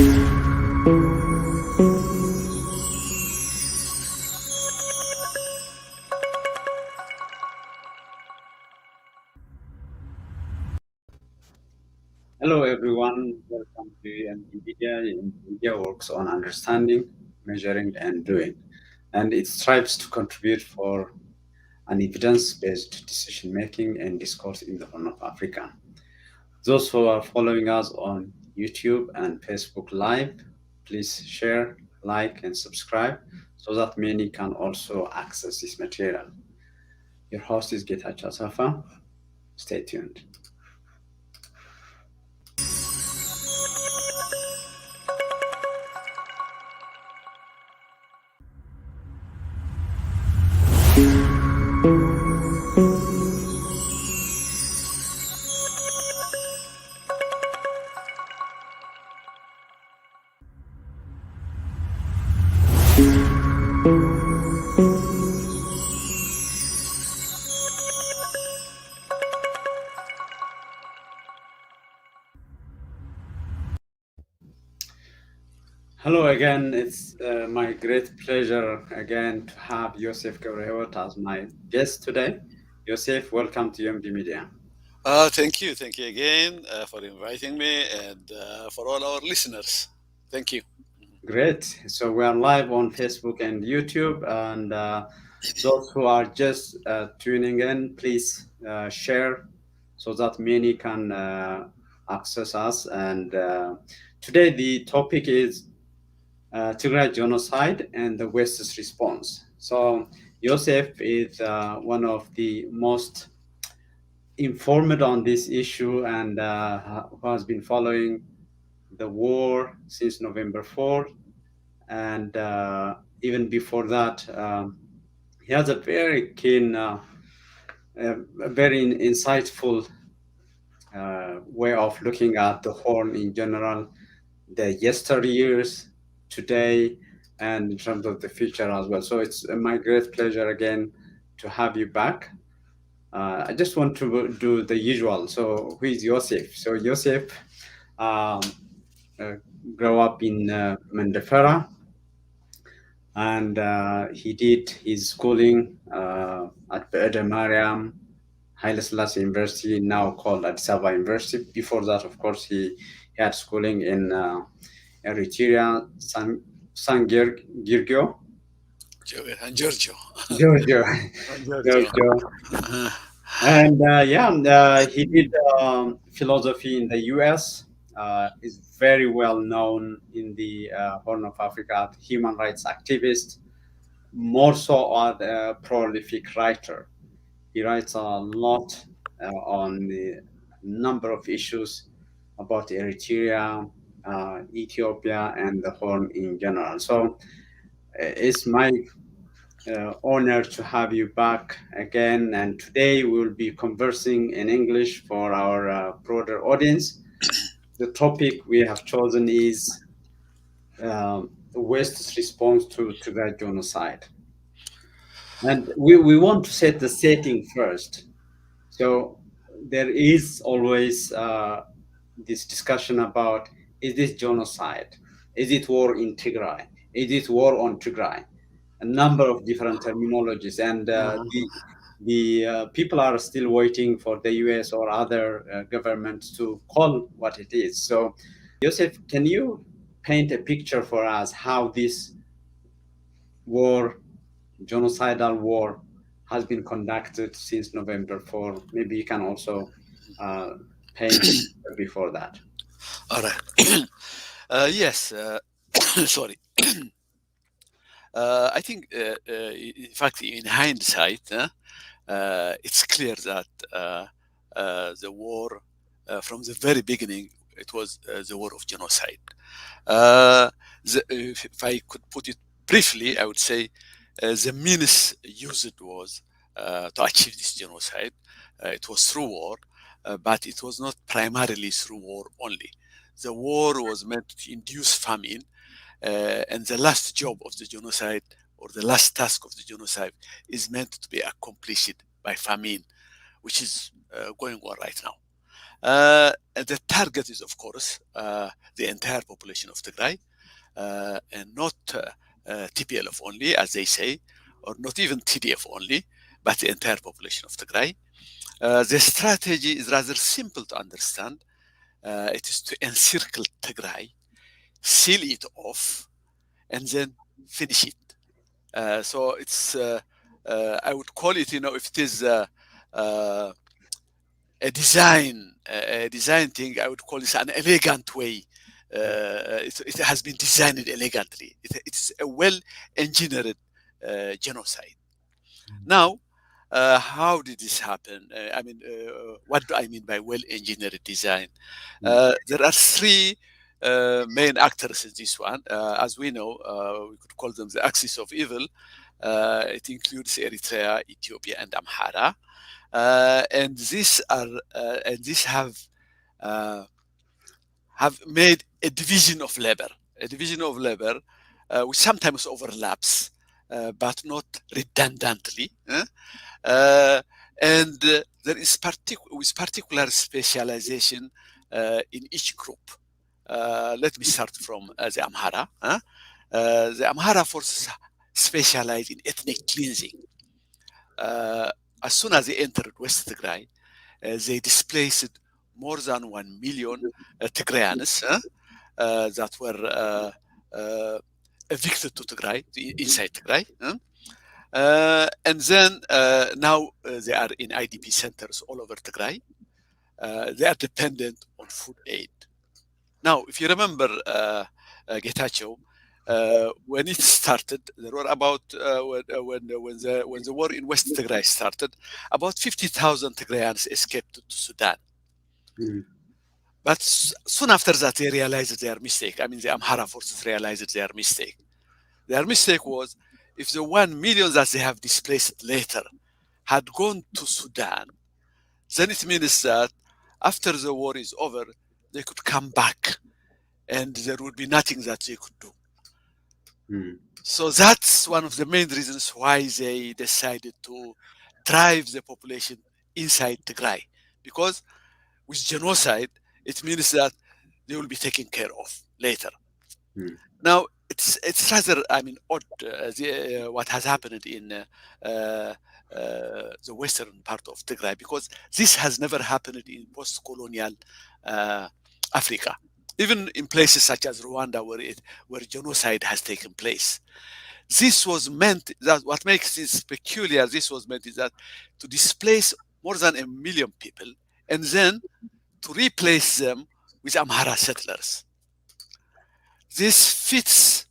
Hello, everyone. Welcome to NVIDIA. NVIDIA works on understanding, measuring, and doing, and it strives to contribute for an evidence-based decision-making and discourse in the Horn of Africa. Those who are following us on YouTube and Facebook Live, please share, like, and subscribe so that many can also access this material. Your host is Getachew Asafa. Stay tuned. Hello again. It's my great pleasure again to have Yosief Gebrehiwet as my guest today. Yosief, welcome to UMB Media. Thank you again for inviting me and for all our listeners. Thank you. Great. So we are live on Facebook and YouTube, and those who are just tuning in, please share so that many can access us. And today the topic is Tigray genocide and the West's response. So Yosef is one of the most informed on this issue and who has been following the war since November 4th. And even before that, he has a very keen, very insightful way of looking at the Horn in general, the yesteryears, today, and in terms of the future as well. So it's my great pleasure again to have you back. I just want to do the usual. So who is Yosef? So Yosef um, grew up in Mandafara, and he did his schooling at Be'er Mariam Haile Selassie University, now called Addis Ababa University. Before that, of course, he had schooling in Eritrea, San Giorgio. Giorgio. Giorgio. Giorgio. And he did philosophy in the US. Is very well known in the Horn of Africa, human rights activist, more so a prolific writer. He writes a lot on the number of issues about Eritrea, Ethiopia, and the Horn in general. So it's my honor to have you back again. And today we'll be conversing in English for our broader audience. The topic we have chosen is the West's response to that genocide. And we want to set the setting first. So there is always this discussion about, is this genocide? Is it war in Tigray? Is it war on Tigray? A number of different terminologies, and the people are still waiting for the US or other governments to call what it is. So, Yosef, can you paint a picture for us how this war, genocidal war, has been conducted since November 4? Maybe you can also paint a picture before that. All right. Yes. Sorry. I think, in fact, in hindsight, it's clear that the war, from the very beginning, it was the war of genocide. If I could put it briefly, I would say the means used was to achieve this genocide. It was through war, but it was not primarily through war only. The war was meant to induce famine, and the last job of the genocide, or the last task of the genocide, is meant to be accomplished by famine, which is going on right now. And the target is, of course, the entire population of Tigray, and not TPLF only, as they say, or not even TDF only, but the entire population of Tigray. The strategy is rather simple to understand. It is to encircle Tigray, seal it off, and then finish it. So it's, I would call it, if it is uh, a design thing, I would call this an elegant way. It has been designed elegantly. It's a well engineered genocide. Now, how did this happen? What do I mean by well engineered design? There are three main actors in this one. As we know, we could call them the axis of evil. It includes Eritrea, Ethiopia, and Amhara. And these uh, have made a division of labor, which sometimes overlaps, but not redundantly. Uh, and there is with particular specialization in each group. Let me start from the Amhara. The Amhara forces specialize in ethnic cleansing. As soon as they entered West Tigray, they displaced more than 1 million Tigrayans that were evicted to Tigray, inside Tigray. And then now they are in IDP centers all over Tigray. They are dependent on food aid. Now, if you remember, Getachew, when it started, there were about when the war in West Tigray started, about 50,000 Tigrayans escaped to Sudan. But soon after that, they realized their mistake. I mean, the Amhara forces realized their mistake. Their mistake was if the 1 million that they have displaced later had gone to Sudan, then it means that after the war is over, they could come back and there would be nothing that they could do. So that's one of the main reasons why they decided to drive the population inside Tigray. Because with genocide, it means that they will be taken care of later. Now, it's rather, odd what has happened in the western part of Tigray, because this has never happened in post-colonial Africa, even in places such as Rwanda, where genocide has taken place. This was meant that what makes this peculiar. This was meant is that to displace more than 1 million people and then to replace them with Amhara settlers. This fits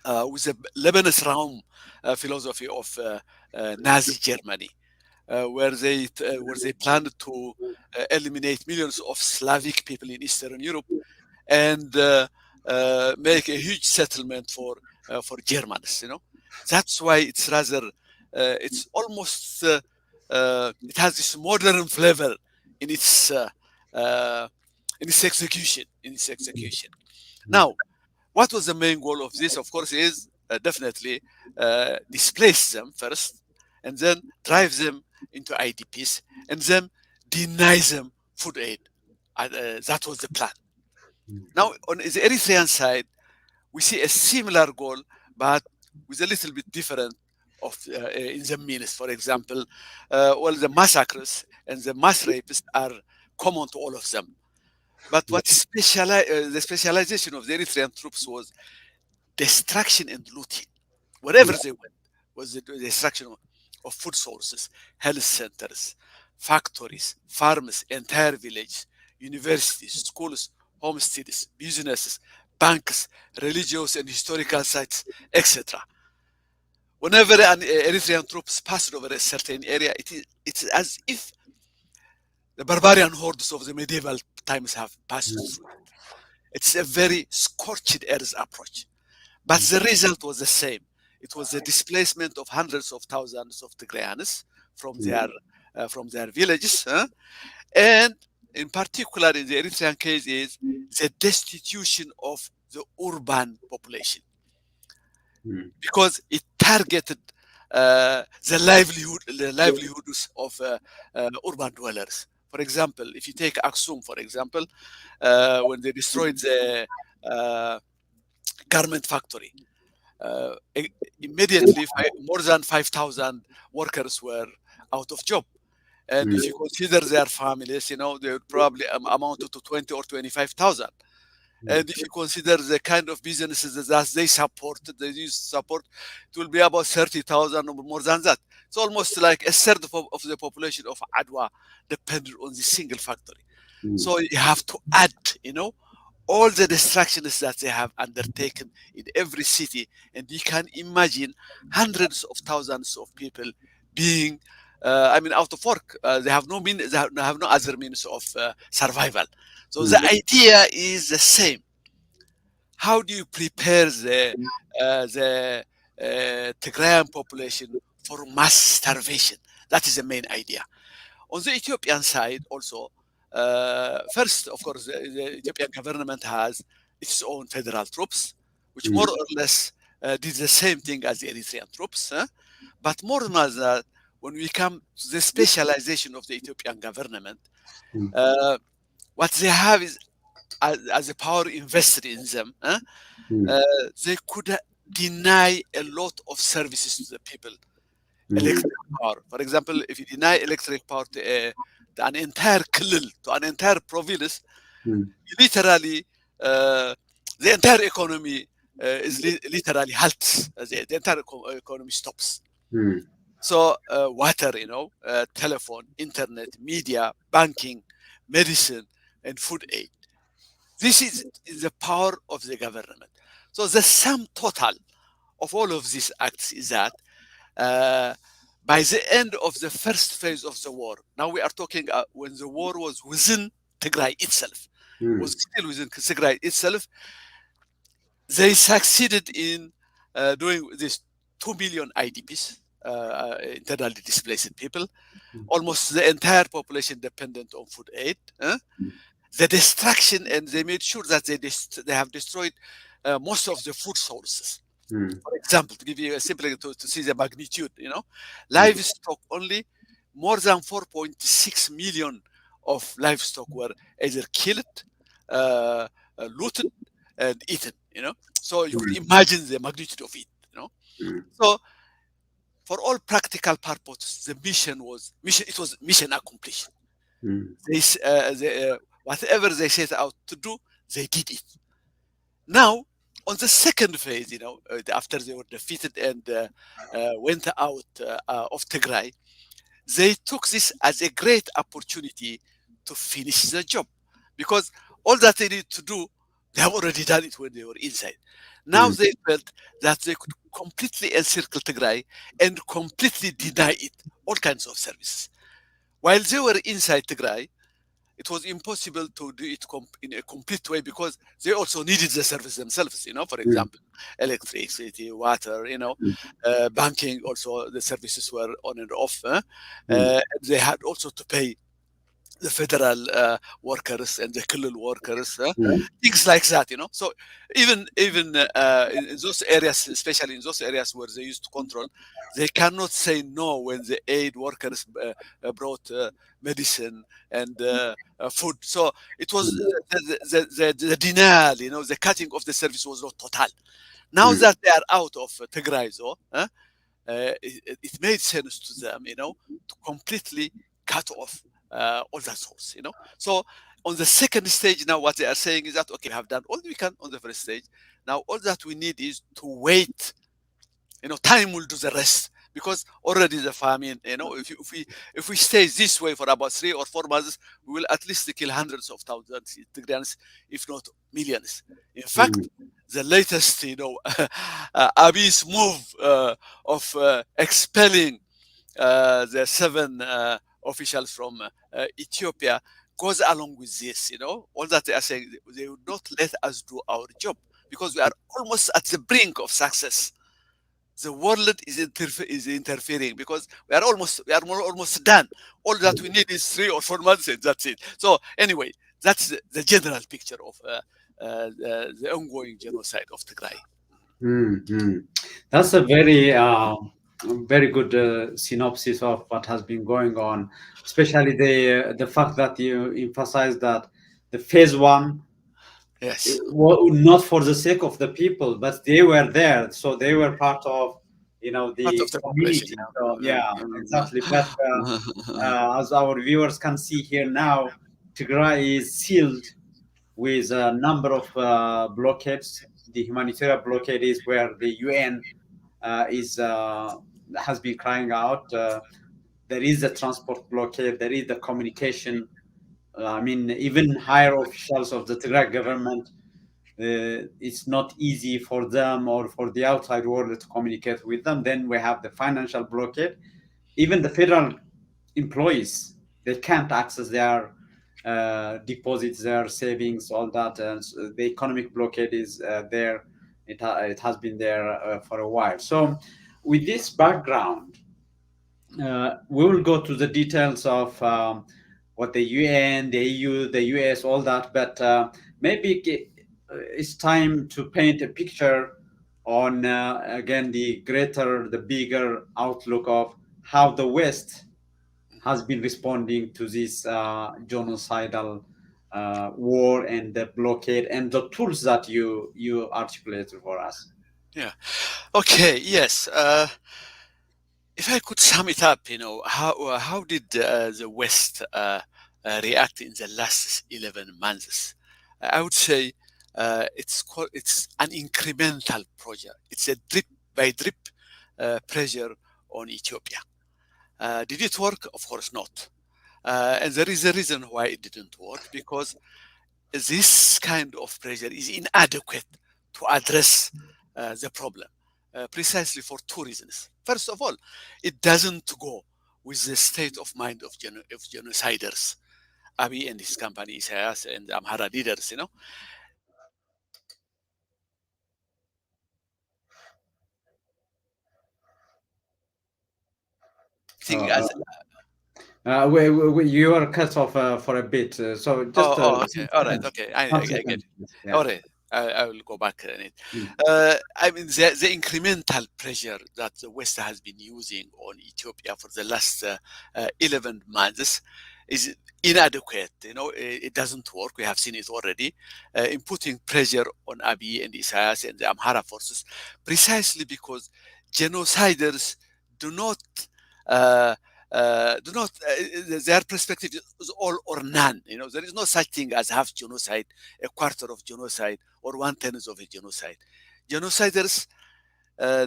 with the Lebanese realm philosophy of Nazi Germany, where they planned to eliminate millions of Slavic people in Eastern Europe and make a huge settlement for Germans. That's why it's rather it's almost it has this modern flavor in its execution. Now, what was the main goal of this? Of course, is definitely displace them first, and then drive them into IDPs, and then deny them food aid. That was the plan. Now, on the Eritrean side, we see a similar goal, but with a little bit different in the means. For example, the massacres and the mass rapes are common to all of them. But the specialization of the Eritrean troops was destruction and looting. Wherever they went, was the destruction of food sources, health centers, factories, farms, entire village, universities, schools, homesteads, businesses, banks, religious and historical sites, etc. Whenever an Eritrean troops passed over a certain area, it's as if the barbarian hordes of the medieval times have passed through it. It's a very scorched earth approach. But the result was the same. It was the displacement of hundreds of thousands of Tigrayans from their villages, and in particular in the Eritrean case is the destitution of the urban population, because it targeted the livelihoods of urban dwellers. For example, if you take Aksum, for example, when they destroyed the uh, garment factory, uh, i- immediately more than 5,000 workers were out of job. And if you consider their families, they would probably amount to 20 or 25,000. And if you consider the kind of businesses that they supported, they used to support, it will be about 30,000 or more than that. It's almost like a third of the population of Adwa depended on this single factory. So you have to add, all the destructions that they have undertaken in every city, and you can imagine hundreds of thousands of people being, out of work. They have no they have no other means of survival. So the idea is the same. How do you prepare the Tigrayan population for mass starvation? That is the main idea. On the Ethiopian side, also, first, of course, the Ethiopian government has its own federal troops, which more or less did the same thing as the Eritrean troops. But more than that, when we come to the specialization of the Ethiopian government, uh, what they have is, as a power invested in them, they could deny a lot of services to the people. Electric power. For example, if you deny electric power to an entire klil, to an entire province, you literally, the entire economy is literally halts. The entire economy stops. So water, telephone, internet, media, banking, medicine, and food aid. This is the power of the government. So the sum total of all of these acts is that uh, by the end of the first phase of the war, now we are talking when the war was within Tigray itself, was still within Tigray itself, they succeeded in doing this 2 million IDPs, internally displaced people, almost the entire population dependent on food aid. The destruction, and they made sure that they have destroyed most of the food sources. For example, to give you a simple to see the magnitude, livestock only, more than 4.6 million of livestock were either killed, uh, looted, and eaten. So you could imagine the magnitude of it. So for all practical purposes, the mission was mission. It was mission accomplished. Whatever they set out to do, they did it. Now, on the second phase, after they were defeated and went out of Tigray, they took this as a great opportunity to finish the job, because all that they need to do, they have already done it when they were inside. Now they felt that they could completely encircle Tigray and completely deny it all kinds of services. While they were inside Tigray, it was impossible to do it in a complete way, because they also needed the service themselves. For example, electricity, water, banking. Also, the services were on and off. They had also to pay the federal workers and the Kulul workers, things like that. So even in those areas, especially in those areas where they used to control, they cannot say no when the aid workers brought medicine and food. So it was the denial, the cutting of the service was not total. Now that they are out of Tigray, though, it made sense to them, to completely cut off all that source, So on the second stage now, what they are saying is that, okay, we have done all we can on the first stage. Now all that we need is to wait. Time will do the rest, because already the famine. If we stay this way for about 3 or 4 months, we will at least kill hundreds of thousands of Tigrayans, if not millions. In fact, the latest, Abiy's move of expelling the 7 officials from Ethiopia goes along with this. All that they are saying, they would not let us do our job, because we are almost at the brink of success. The world is interfering, because we are almost done. All that we need is 3 or 4 months, and that's it. So anyway, that's the general picture of the ongoing genocide of Tigray. Mm-hmm. That's a very Very good synopsis of what has been going on, especially the fact that you emphasize that the phase one Yes, not for the sake of the people, but they were there, so they were part of, part of the the population. community. So yeah, exactly. But as our viewers can see here now, Tigray is sealed with a number of blockades. The humanitarian blockade is where the UN is has been crying out. There is a transport blockade. There is the communication. I mean, even higher officials of the Tigray government, it's not easy for them or for the outside world to communicate with them. Then we have the financial blockade. Even the federal employees, they can't access their deposits, their savings, all that. So the economic blockade is there. It has been there for a while. So, with this background, we will go to the details of what the UN, the EU, the US, all that. But maybe it's time to paint a picture on again the greater, the bigger outlook of how the West has been responding to this genocidal war and the blockade and the tools that you articulated for us. Yeah. Okay. Yes. If I could sum it up, how did the West react in the last 11 months? I would say it's an incremental project. It's a drip by drip pressure on Ethiopia. Did it work? Of course not. And there is a reason why it didn't work, because this kind of pressure is inadequate to address the problem, precisely for two reasons. First of all, it doesn't go with the state of mind of, of genociders, Abiy and his company, Isaias and the Amhara leaders, Uh, thing uh, as you are cut off for a bit, so just okay, all right, okay, some I get seconds. it. Yeah. All right, I will go back on it. Mm. I mean, the incremental pressure that the West has been using on Ethiopia for the last 11 months is inadequate. It doesn't work. We have seen it already in putting pressure on Abiy and Isaias and the Amhara forces, precisely because genociders do not. Uh, their perspective is all or none. There is no such thing as half genocide, a quarter of genocide, or one tenth of a genocide. Genociders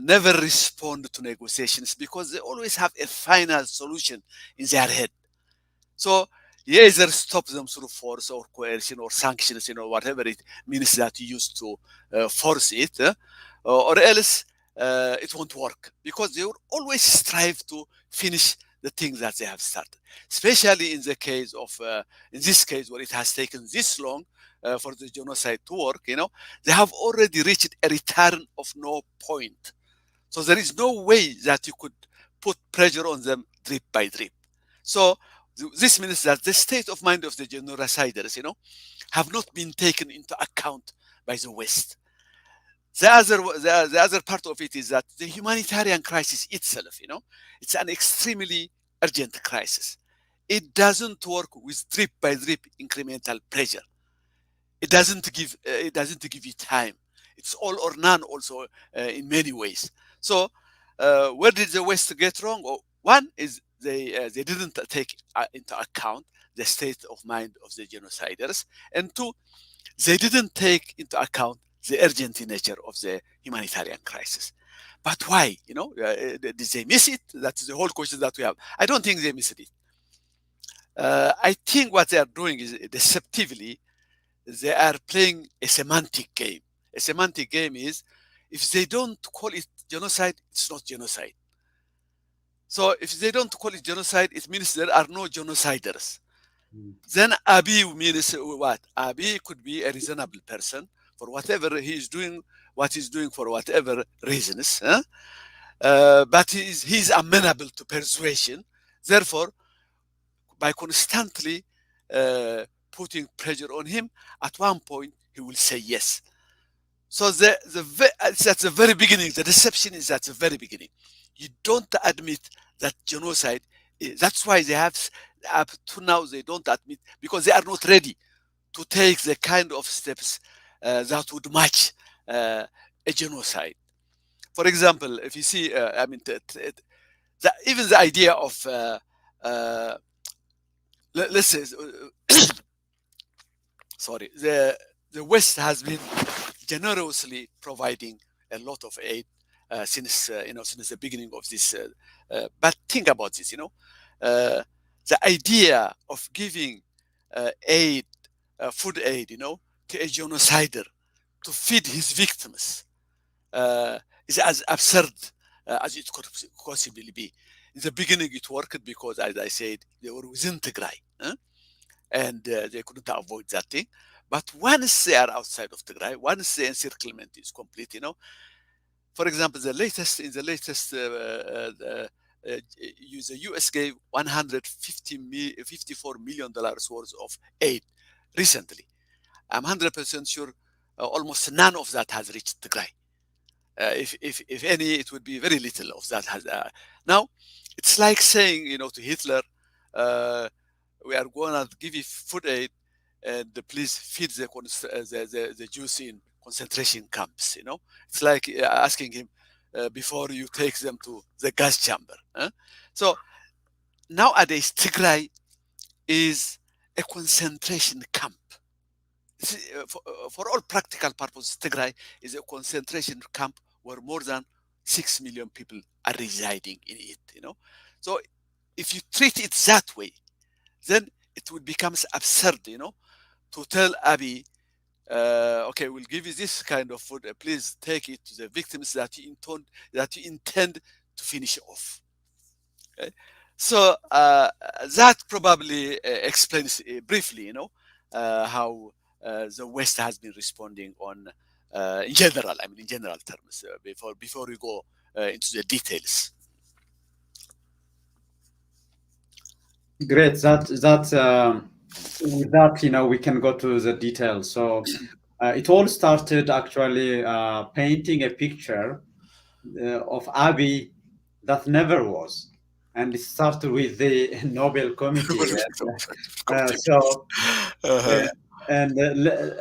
never respond to negotiations because they always have a final solution in their head. So you either stop them through force or coercion or sanctions, whatever it means that you use to force it, or else it won't work, because they will always strive to finish the things that they have started. Especially in the case of, in this case, where it has taken this long for the genocide to work, they have already reached a return of no point. So there is no way that you could put pressure on them drip by drip. So this means that the state of mind of the genociders, have not been taken into account by the West. The other part of it is that the humanitarian crisis itself, it's an extremely urgent crisis. It doesn't work with drip by drip incremental pressure. It doesn't give you time. It's all or none also in many ways. So where did the West get wrong? One is they didn't take into account the state of mind of the genociders, and two, they didn't take into account the urgent nature of the humanitarian crisis. But why? Did they miss it? That's the whole question that we have. I don't think they missed it. I think what they are doing is deceptively they are playing a semantic game. A semantic game is, if they don't call it genocide, it's not genocide. So if they don't call it genocide, it means there are no genociders. Mm. Then Abi means what? Abi could be a reasonable person for whatever he is doing, what he's doing for whatever reasons. But he's amenable to persuasion. Therefore, by constantly putting pressure on him, at one point he will say yes. So it's at the very beginning. The deception is at the very beginning. You don't admit that genocide. That's why they have up to now they don't admit because they are not ready to take the kind of steps that would match a genocide. For example, if you see, I mean, even the idea of uh, let's say, sorry, the West has been generously providing a lot of aid since since the beginning of this. But think about this, uh, the idea of giving aid, food aid, to a genocider to feed his victims is as absurd as it could possibly be. In the beginning, it worked because, as I said, they were within Tigray, and they couldn't avoid that thing. But once they are outside of Tigray, once the encirclement is complete, for example, the latest the U.S. gave 154 million dollars worth of aid recently. I'm 100% sure almost none of that has reached Tigray. If any, it would be very little of that has. Now, it's like saying, to Hitler, uh, we are going to give you food aid, and please feed the Jews in concentration camps. It's like asking him before you take them to the gas chamber. So nowadays, Tigray is a concentration camp. For all practical purposes, Tigray is a concentration camp where more than 6 million people are residing in it. So if you treat it that way, then it would become absurd, to tell Abiy, okay, we'll give you this kind of food. Please take it to the victims that you intend to finish off. Okay? So that probably explains briefly, how the West has been responding on in general. I mean, in general terms, before we go into the details. Great. That with that, we can go to the details. So it all started actually painting a picture of Abiy that never was, and it started with the Nobel Committee. So, Uh-huh. and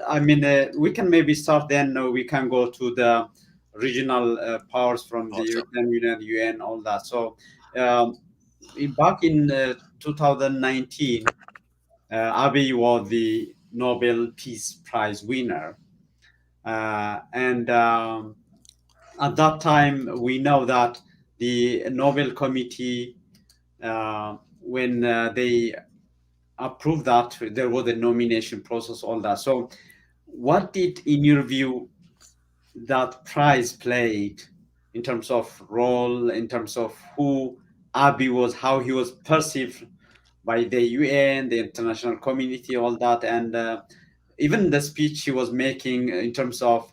I mean, we can maybe start then. We can go to the regional powers from the Awesome. European Union, UN, all that. So, back in 2019, Abiy was the Nobel Peace Prize winner, and at that time, we know that the Nobel Committee, when they approved that, there was a nomination process, all that. So, what did, in your view, that prize played in terms of role, in terms of who Abiy was, how he was perceived by the UN, the international community, all that, and even the speech he was making in terms of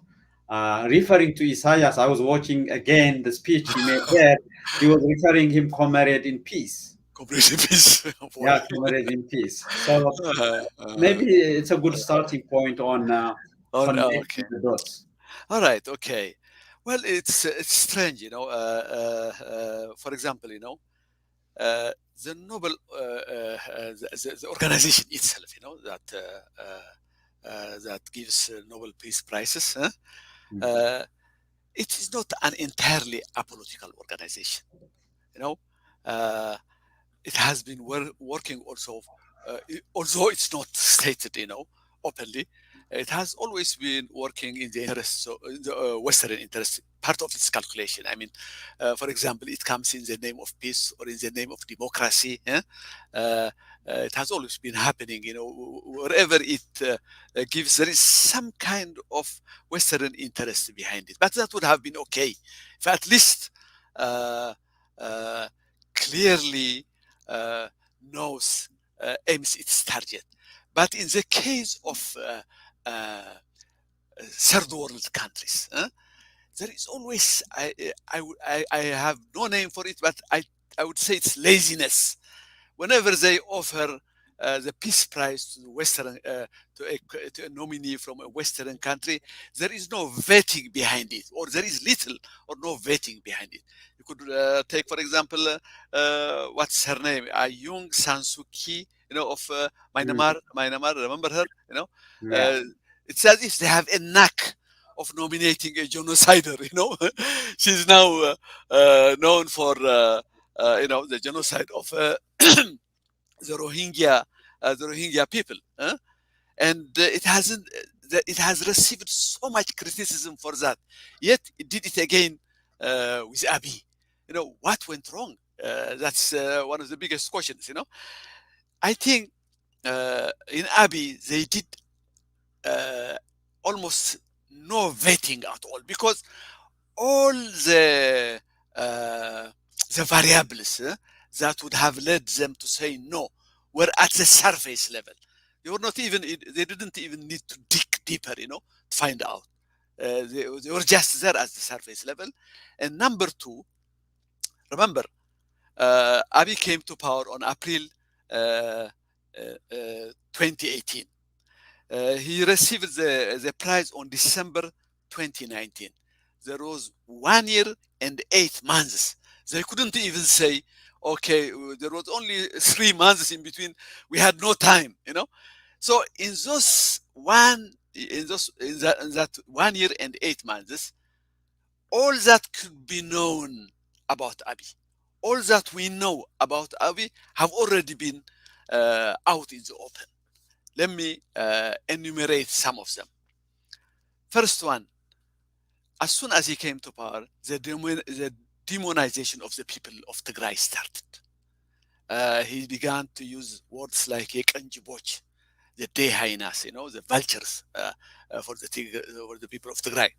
referring to Isaias? I was watching again the speech he made there. He was referring him comrade in peace. Comprehensive peace. Boy. Yeah, comrade in peace. So Uh, uh, maybe it's a good starting point on okay. connecting the dots. All right. Okay. Well, it's strange, for example, the Nobel, the organization itself, that gives Nobel Peace Prizes. Mm. Uh, it is not an entirely apolitical organization. You know, uh, it has been working also, although it's not stated, openly. It has always been working in the interest, so in the Western interest, part of its calculation. I mean, for example, it comes in the name of peace or in the name of democracy. It has always been happening, wherever it gives, there is some kind of Western interest behind it. But that would have been okay if at least uh, uh, clearly knows, aims its target. But in the case of uh, third world countries, there is always, I have no name for it, but I would say it's laziness. Whenever they offer the peace prize to the Western to a nominee from a Western country, there is no vetting behind it, or there is little or no vetting behind it. You could take, for example, what's her name, Aung San Suu Kyi, of Mm. Myanmar. Remember her? Yeah. Uh, it's as if they have a knack of nominating a genocider. She's now known for the genocide of the Rohingya people, and it has received so much criticism for that. Yet it did it again with Abiy. What went wrong? That's one of the biggest questions. I think in Abiy they did uh, almost no vetting at all, because all uh, the variables that would have led them to say no were at the surface level. They were not even. They didn't even need to dig deeper, to find out. They were just there at the surface level. And number two, remember, Abiy came to power on April 2018. He received the prize on December 2019. There was 1 year and 8 months. They couldn't even say, okay, there was only 3 months in between. We had no time. So in that 1 year and 8 months, all that could be known about Abiy, all that we know about Abiy have already been out in the open. Let me enumerate some of them. First one, as soon as he came to power, the demonization of the people of Tigray started. He began to use words like "yekanjiboch," the day hyenas, the vultures for the people of Tigray.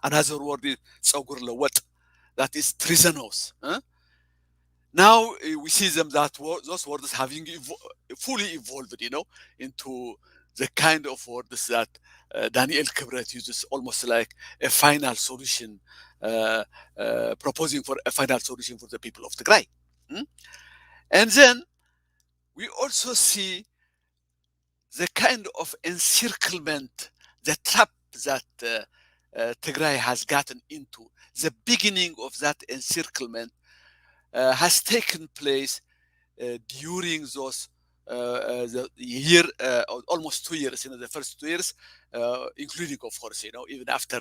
Another word is "tsogur lewat," that is treasonous. Now we see them those words having fully evolved, into the kind of words that Daniel Kibret uses, almost like a final solution, proposing for a final solution for the people of Tigray. Hmm? And then we also see the kind of encirclement, the trap that Tigray has gotten into. The beginning of that encirclement has taken place during those the year, almost 2 years, the first 2 years, including, of course, even after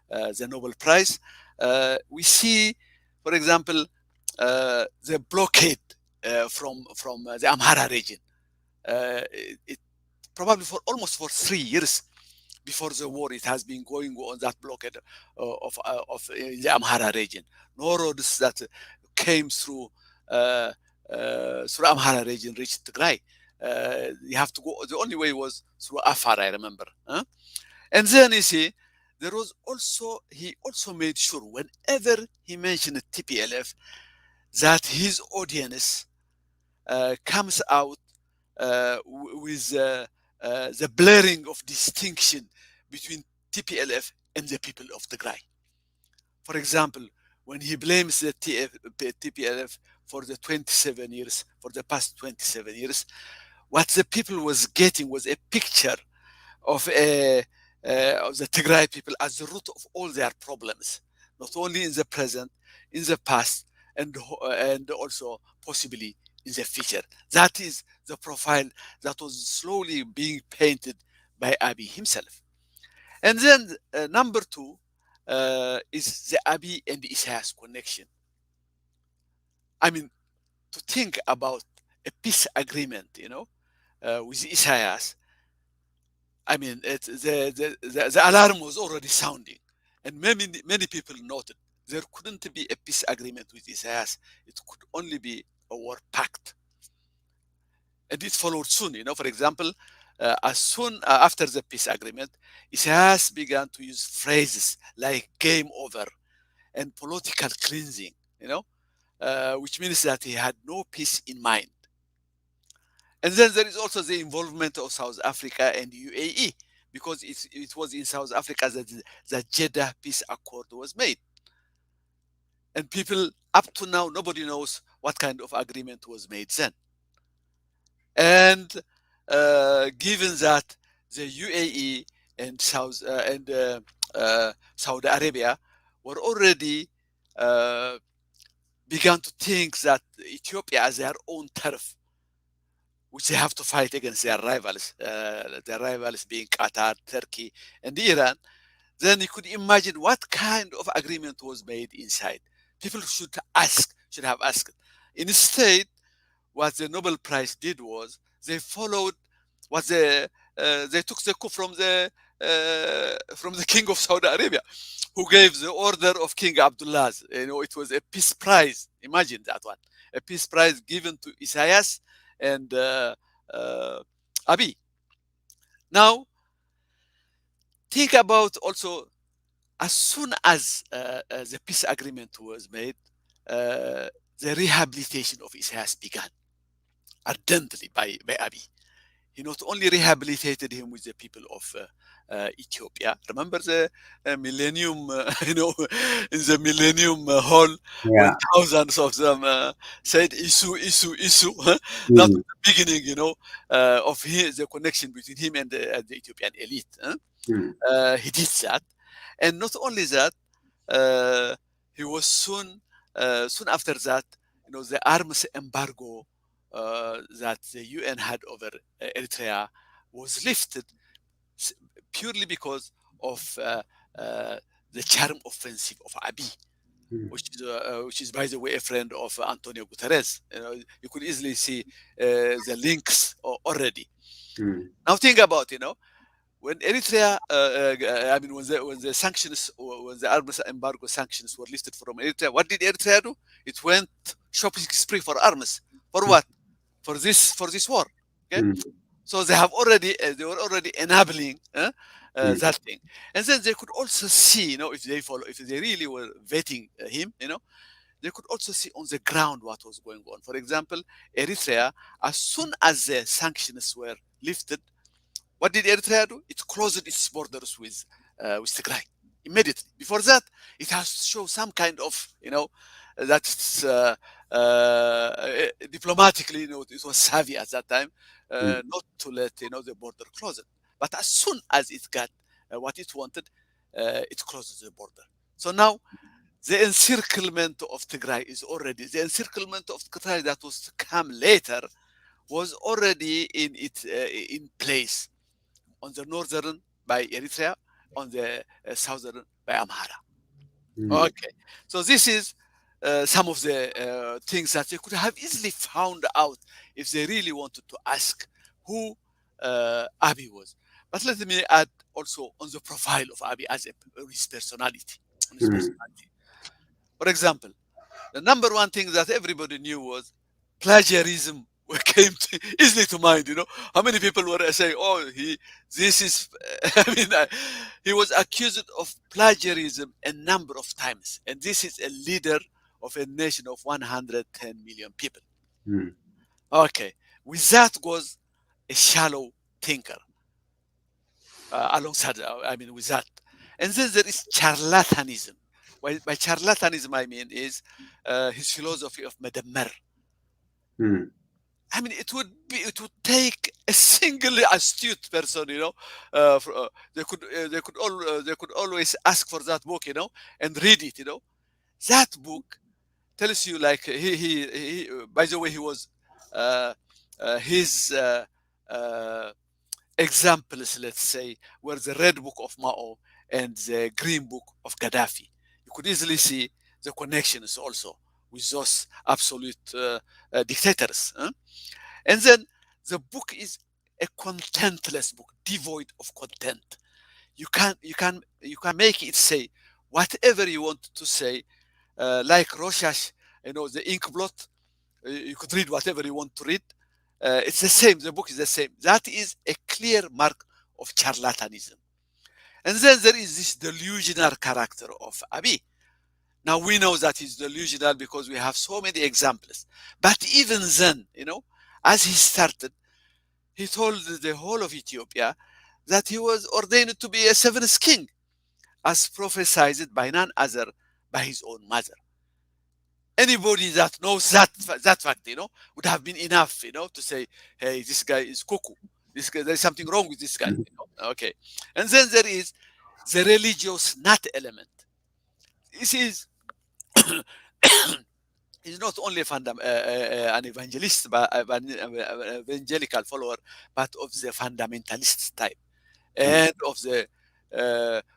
the Nobel Prize, we see, for example, the blockade from the Amhara region. It probably for almost for 3 years before the war, it has been going on, that blockade of the Amhara region. No roads that came through Amhara region reached Tigray. You have to go. The only way was through Afar, I remember. And then you see, he also made sure whenever he mentioned TPLF that his audience comes out with the blurring of distinction between TPLF and the people of Tigray. For example, when he blames the TPLF for the past 27 years, what the people was getting was a picture of the Tigray people as the root of all their problems, not only in the present, in the past, and also possibly in the future. That is the profile that was slowly being painted by Abiy himself. And then number two is the Abiy and Isaias connection. I mean, to think about a peace agreement, with Isaias, I mean, the alarm was already sounding, and many people noted there couldn't be a peace agreement with Isaias. It could only be a war pact, and it followed soon. For example, as soon after the peace agreement, Isaias began to use phrases like "game over" and "political cleansing," which means that he had no peace in mind. And then there is also the involvement of South Africa and UAE, because it was in South Africa that the Jeddah Peace Accord was made. And people, up to now, nobody knows what kind of agreement was made then. And given that the UAE and Saudi Arabia were already uh, began to think that Ethiopia as their own turf, which they have to fight against their rivals being Qatar, Turkey, and Iran, then you could imagine what kind of agreement was made inside. People should have asked. Instead, what the Nobel Prize did was they followed what they took the coup from the king of Saudi Arabia, who gave the order of King Abdullah. It was a peace prize. Imagine that one, a peace prize given to Isaias and uh, Abi. Now think about also as soon as the peace agreement was made, uh, the rehabilitation of Isaias began ardently by Abi. He not only rehabilitated him with the people of Ethiopia. Remember the Millennium, in the Millennium Hall, when Yeah. thousands of them said "Isu, Isu, Isu." Huh? That Mm, was the beginning, of the connection between him and the Ethiopian elite. Huh? mm, He did that, and not only that, uh, he was soon after that, the arms embargo that the UN had over Eritrea was lifted s- purely because of uh, the charm offensive of Abiy, mm, which is, by the way, a friend of Antonio Guterres. You could easily see the links already. mm, Now think about, when Eritrea, I mean, when the arms embargo sanctions were lifted from Eritrea, what did Eritrea do? It went shopping spree for arms. For what? For this war. Okay, mm, so they were already enabling mm, that thing, and then they could also see, if they really were vetting him, they could also see on the ground what was going on. For example, Eritrea, as soon as the sanctions were lifted, what did Eritrea do? It closed its borders with Tigray immediately. Before that, it has to show some kind of, that it's diplomatically, it was savvy at that time, mm, not to let the border close it. But as soon as it got what it wanted, it closes the border. So now the encirclement of Tigray is already the encirclement of Tigray that was to come later was already in place on the northern by Eritrea, on the southern by Amhara. mm, Okay, so this is some of the things that they could have easily found out if they really wanted to ask who Abiy was. But let me add also on the profile of Abiy as his personality. On his mm, personality. For example, the number one thing that everybody knew was plagiarism came easily to mind. How many people were saying, "Oh, this is," I mean, he was accused of plagiarism a number of times, and this is a leader of a nation of 110 million people. mm, Okay, with that goes a shallow thinker alongside. I mean, with that, and then there is charlatanism. By charlatanism, I mean is his philosophy of Medammer. mm, I mean, it would take a single astute person, they could always ask for that book, and read it, That book tells you like by the way, he was his examples, let's say, were the red book of Mao and the green book of Gaddafi. You could easily see the connections also with those absolute dictators. Huh? And then the book is a contentless book, devoid of content. You can make it say whatever you want to say, like Roshash, the ink blot. You could read whatever you want to read. It's the same. The book is the same. That is a clear mark of charlatanism. And then there is this delusional character of Abi. Now we know that he's delusional because we have so many examples. But even then, as he started, he told the whole of Ethiopia that he was ordained to be a seventh king, as prophesied by none other by his own mother. Anybody that knows that fact, would have been enough, to say, hey, this guy is cuckoo. This guy, there's something wrong with this guy. Okay, and then there is the religious nut element. This is he's not only an evangelist, but an evangelical follower, but of the fundamentalist type and of the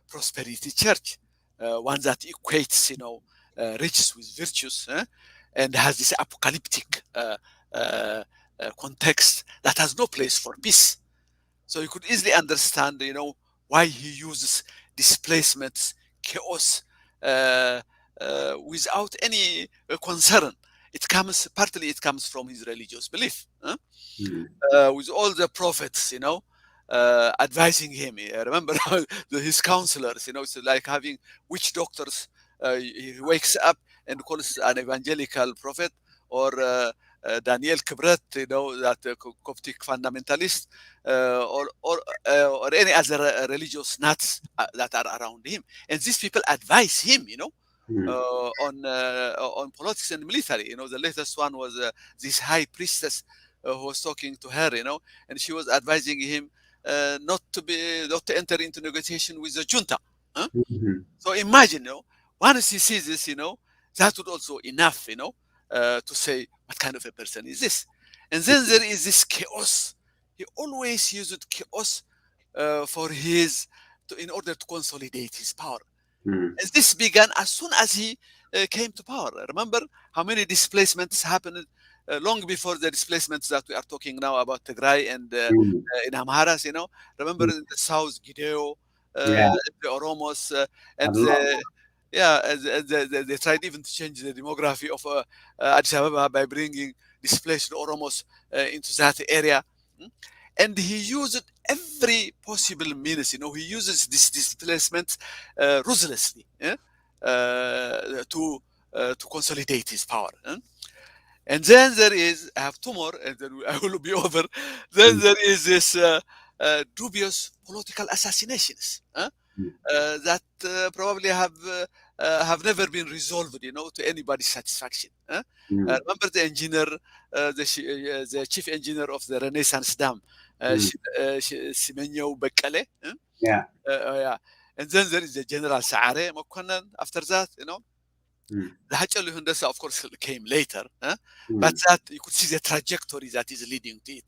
prosperity church, one that equates, riches with virtues, and has this apocalyptic context that has no place for peace. So you could easily understand, why he uses displacements, chaos, without any concern. It comes from his religious belief. With all the prophets, advising him. Remember his counselors, it's like having witch doctors. He wakes up and calls an evangelical prophet, or Daniel Kibret, that Coptic fundamentalist, or any other religious nuts that are around him. And these people advise him, on politics and military. The latest one was this high priestess who was talking to her, and she was advising him not to enter into negotiation with the junta. Huh? So imagine, once he sees this, that would also enough, to say what kind of a person is this. And then there is this chaos. He always used chaos in order to consolidate his power. And this began as soon as he came to power. Remember how many displacements happened long before the displacements that we are talking now about Tigray and in Amharas, Remember in the south, Gideo, Yeah, the Oromos, a and lot. they tried even to change the demography of Addis Ababa by bringing displaced Oromos into that area. Mm. And he used every possible means. He uses this displacement ruthlessly, to consolidate his power. And then there is, I have two more, and then I will be over. Then Mm, there is this dubious political assassinations. That probably have never been resolved, to anybody's satisfaction. mm, Remember the engineer, the chief engineer of the Renaissance Dam, mm. Simenyo Bekele. Yeah. Yeah. And then there is the General Saare Mokonnen after that, Mm, the Hachelu Hundessa, of course, came later, but mm, that you could see the trajectory that is leading to it.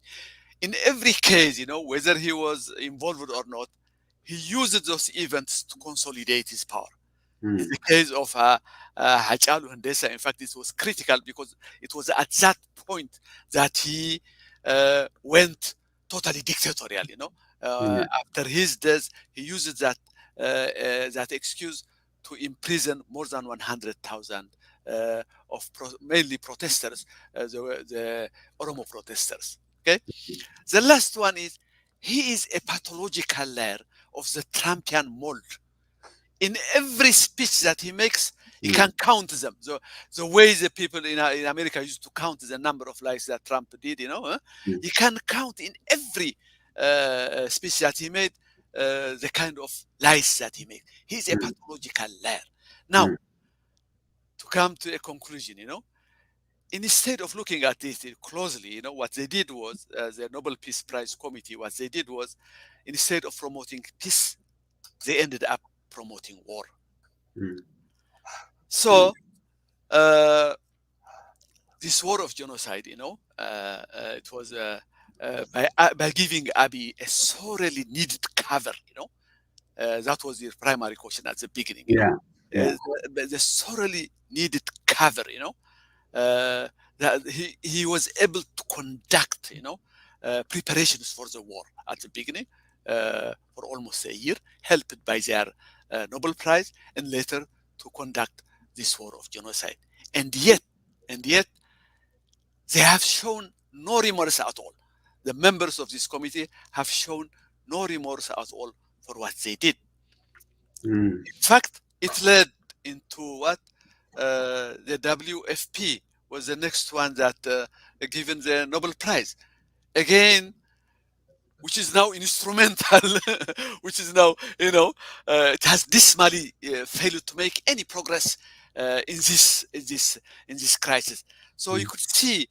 In every case, whether he was involved or not, he used those events to consolidate his power. In mm, the case of Hachalu Hundessa, in fact, it was critical because it was at that point that he went totally dictatorial. yeah. After his death, he used that excuse to imprison more than 100,000 mainly protesters, the Oromo protesters. Okay, the last one is he is a pathological layer of the Trumpian mold. In every speech that he makes, he Mm, can count them. The way the people in America used to count the number of lies that Trump did, mm, he can count in every speech that he made the kind of lies that he made. He's a mm, pathological liar. Now, mm, to come to a conclusion, instead of looking at it closely, what they did was, the Nobel Peace Prize Committee, what they did was, instead of promoting peace, they ended up promoting war. mm, mm, So, this war of genocide, it was by giving Abiy a sorely needed cover, that was the primary question at the beginning, yeah. Yeah. the sorely needed cover, uh, that he was able to conduct, preparations for the war at the beginning for almost a year, helped by their Nobel Prize, and later to conduct this war of genocide. And yet, they have shown no remorse at all. The members of this committee have shown no remorse at all for what they did. Mm, In fact, it led into what the WFP was the next one that given the Nobel Prize. Again, which is now instrumental, which is now, it has dismally failed to make any progress in this crisis. So you Mm, could see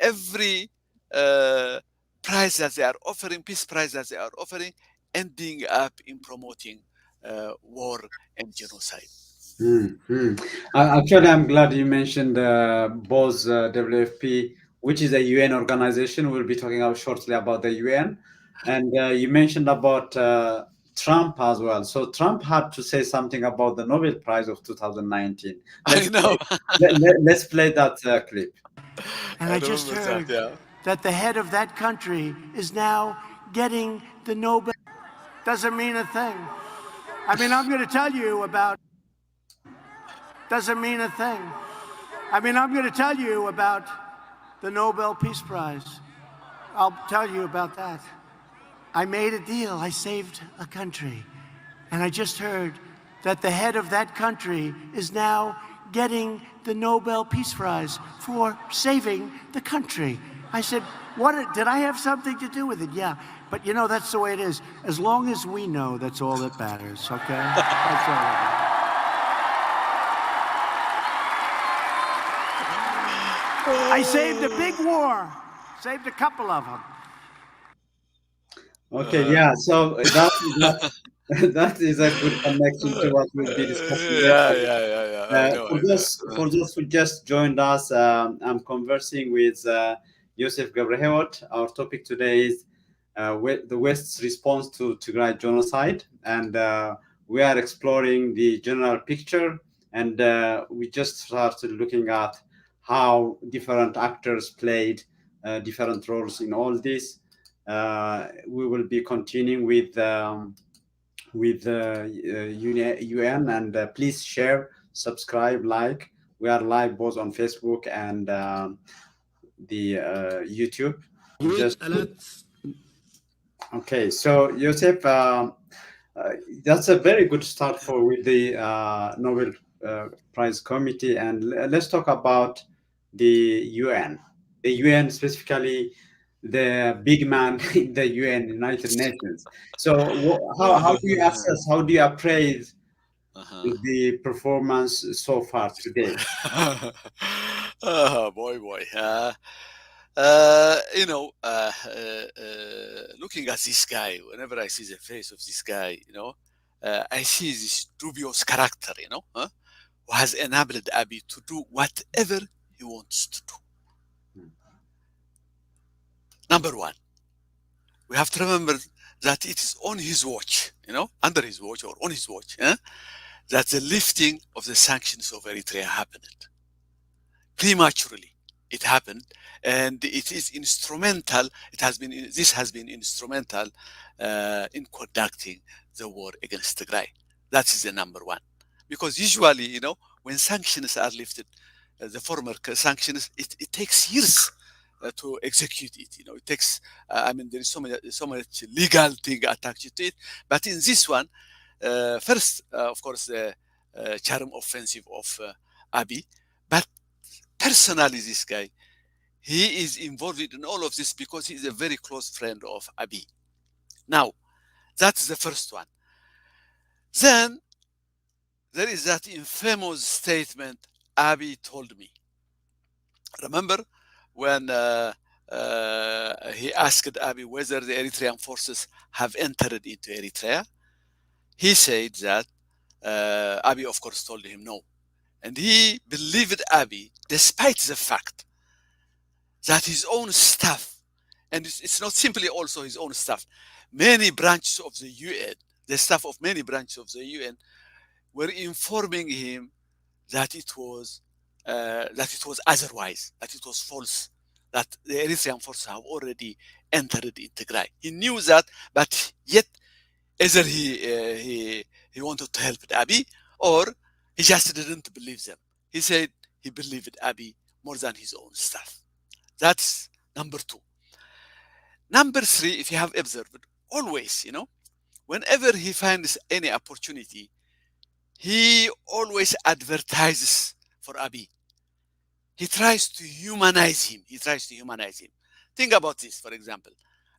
every uh, prize that they are offering, peace prize that they are offering, ending up in promoting war and genocide. mm, mm. Actually, I'm glad you mentioned both WFP, which is a UN organization. We'll be talking about shortly about the UN, and you mentioned about Trump as well. So Trump had to say something about the Nobel Prize of 2019. I know. Let's play that clip. And I I just remember that. heard Yeah. that the head of that country is now getting the Nobel. Doesn't mean a thing. I mean, I'm going to tell you about. Doesn't mean a thing. I mean, I'm going to tell you about the Nobel Peace Prize. I'll tell you about that. I made a deal. I saved a country. And I just heard that the head of that country is now getting the Nobel Peace Prize for saving the country. I said, what, did I have something to do with it? Yeah. But that's the way it is. As long as we know, that's all that matters, okay? That's all that matters. I saved a big war. Saved a couple of them. Okay, yeah. So that is a good connection to what we'll be discussing Yeah, later. yeah, yeah, yeah. I know, For I know. those who just joined us, I'm conversing with Yosef Gebrehiwet. Our topic today is the West's response to Tigray genocide, and we are exploring the general picture. And we just started looking at how different actors played different roles in all this. We will be continuing with UN, and please share, subscribe, like. We are live both on Facebook and the YouTube. Just okay. So Joseph, that's a very good start for with the Nobel Prize Committee, and let's talk about the UN. The UN specifically, the big man in the UN, United Nations. So, how do you assess? How do you appraise Uh-huh. the performance so far today? Oh, boy. Looking at this guy, whenever I see the face of this guy, I see this dubious character, who has enabled Abiy to do whatever he wants to do. Number one, we have to remember that it is on his watch, under his watch or on his watch, that the lifting of the sanctions of Eritrea happened. Prematurely it happened, and it is instrumental. This has been instrumental in conducting the war against Tigray. That is the number one, because usually, when sanctions are lifted, the former sanctions, it takes years to execute it. It takes. There is so much legal thing attached to it. But in this one, first, of course, the charm offensive of Abiy, but personally, this guy, he is involved in all of this because he is a very close friend of Abiy. Now, that's the first one. Then there is that infamous statement Abiy told me. Remember when he asked Abiy whether the Eritrean forces have entered into Eritrea? He said that Abiy, of course, told him no. And he believed Abiy despite the fact that his own staff, and it's not simply also his own staff, many branches of the UN, the staff of many branches of the UN, were informing him that it was otherwise, that it was false, that the Eritrean forces have already entered in Tigray. He knew that, but yet either he wanted to help Abiy, or he just didn't believe them. He said he believed Abiy more than his own staff. That's number two. Number three, if you have observed, always, whenever he finds any opportunity, he always advertises for Abiy. He tries to humanize him. Think about this, for example.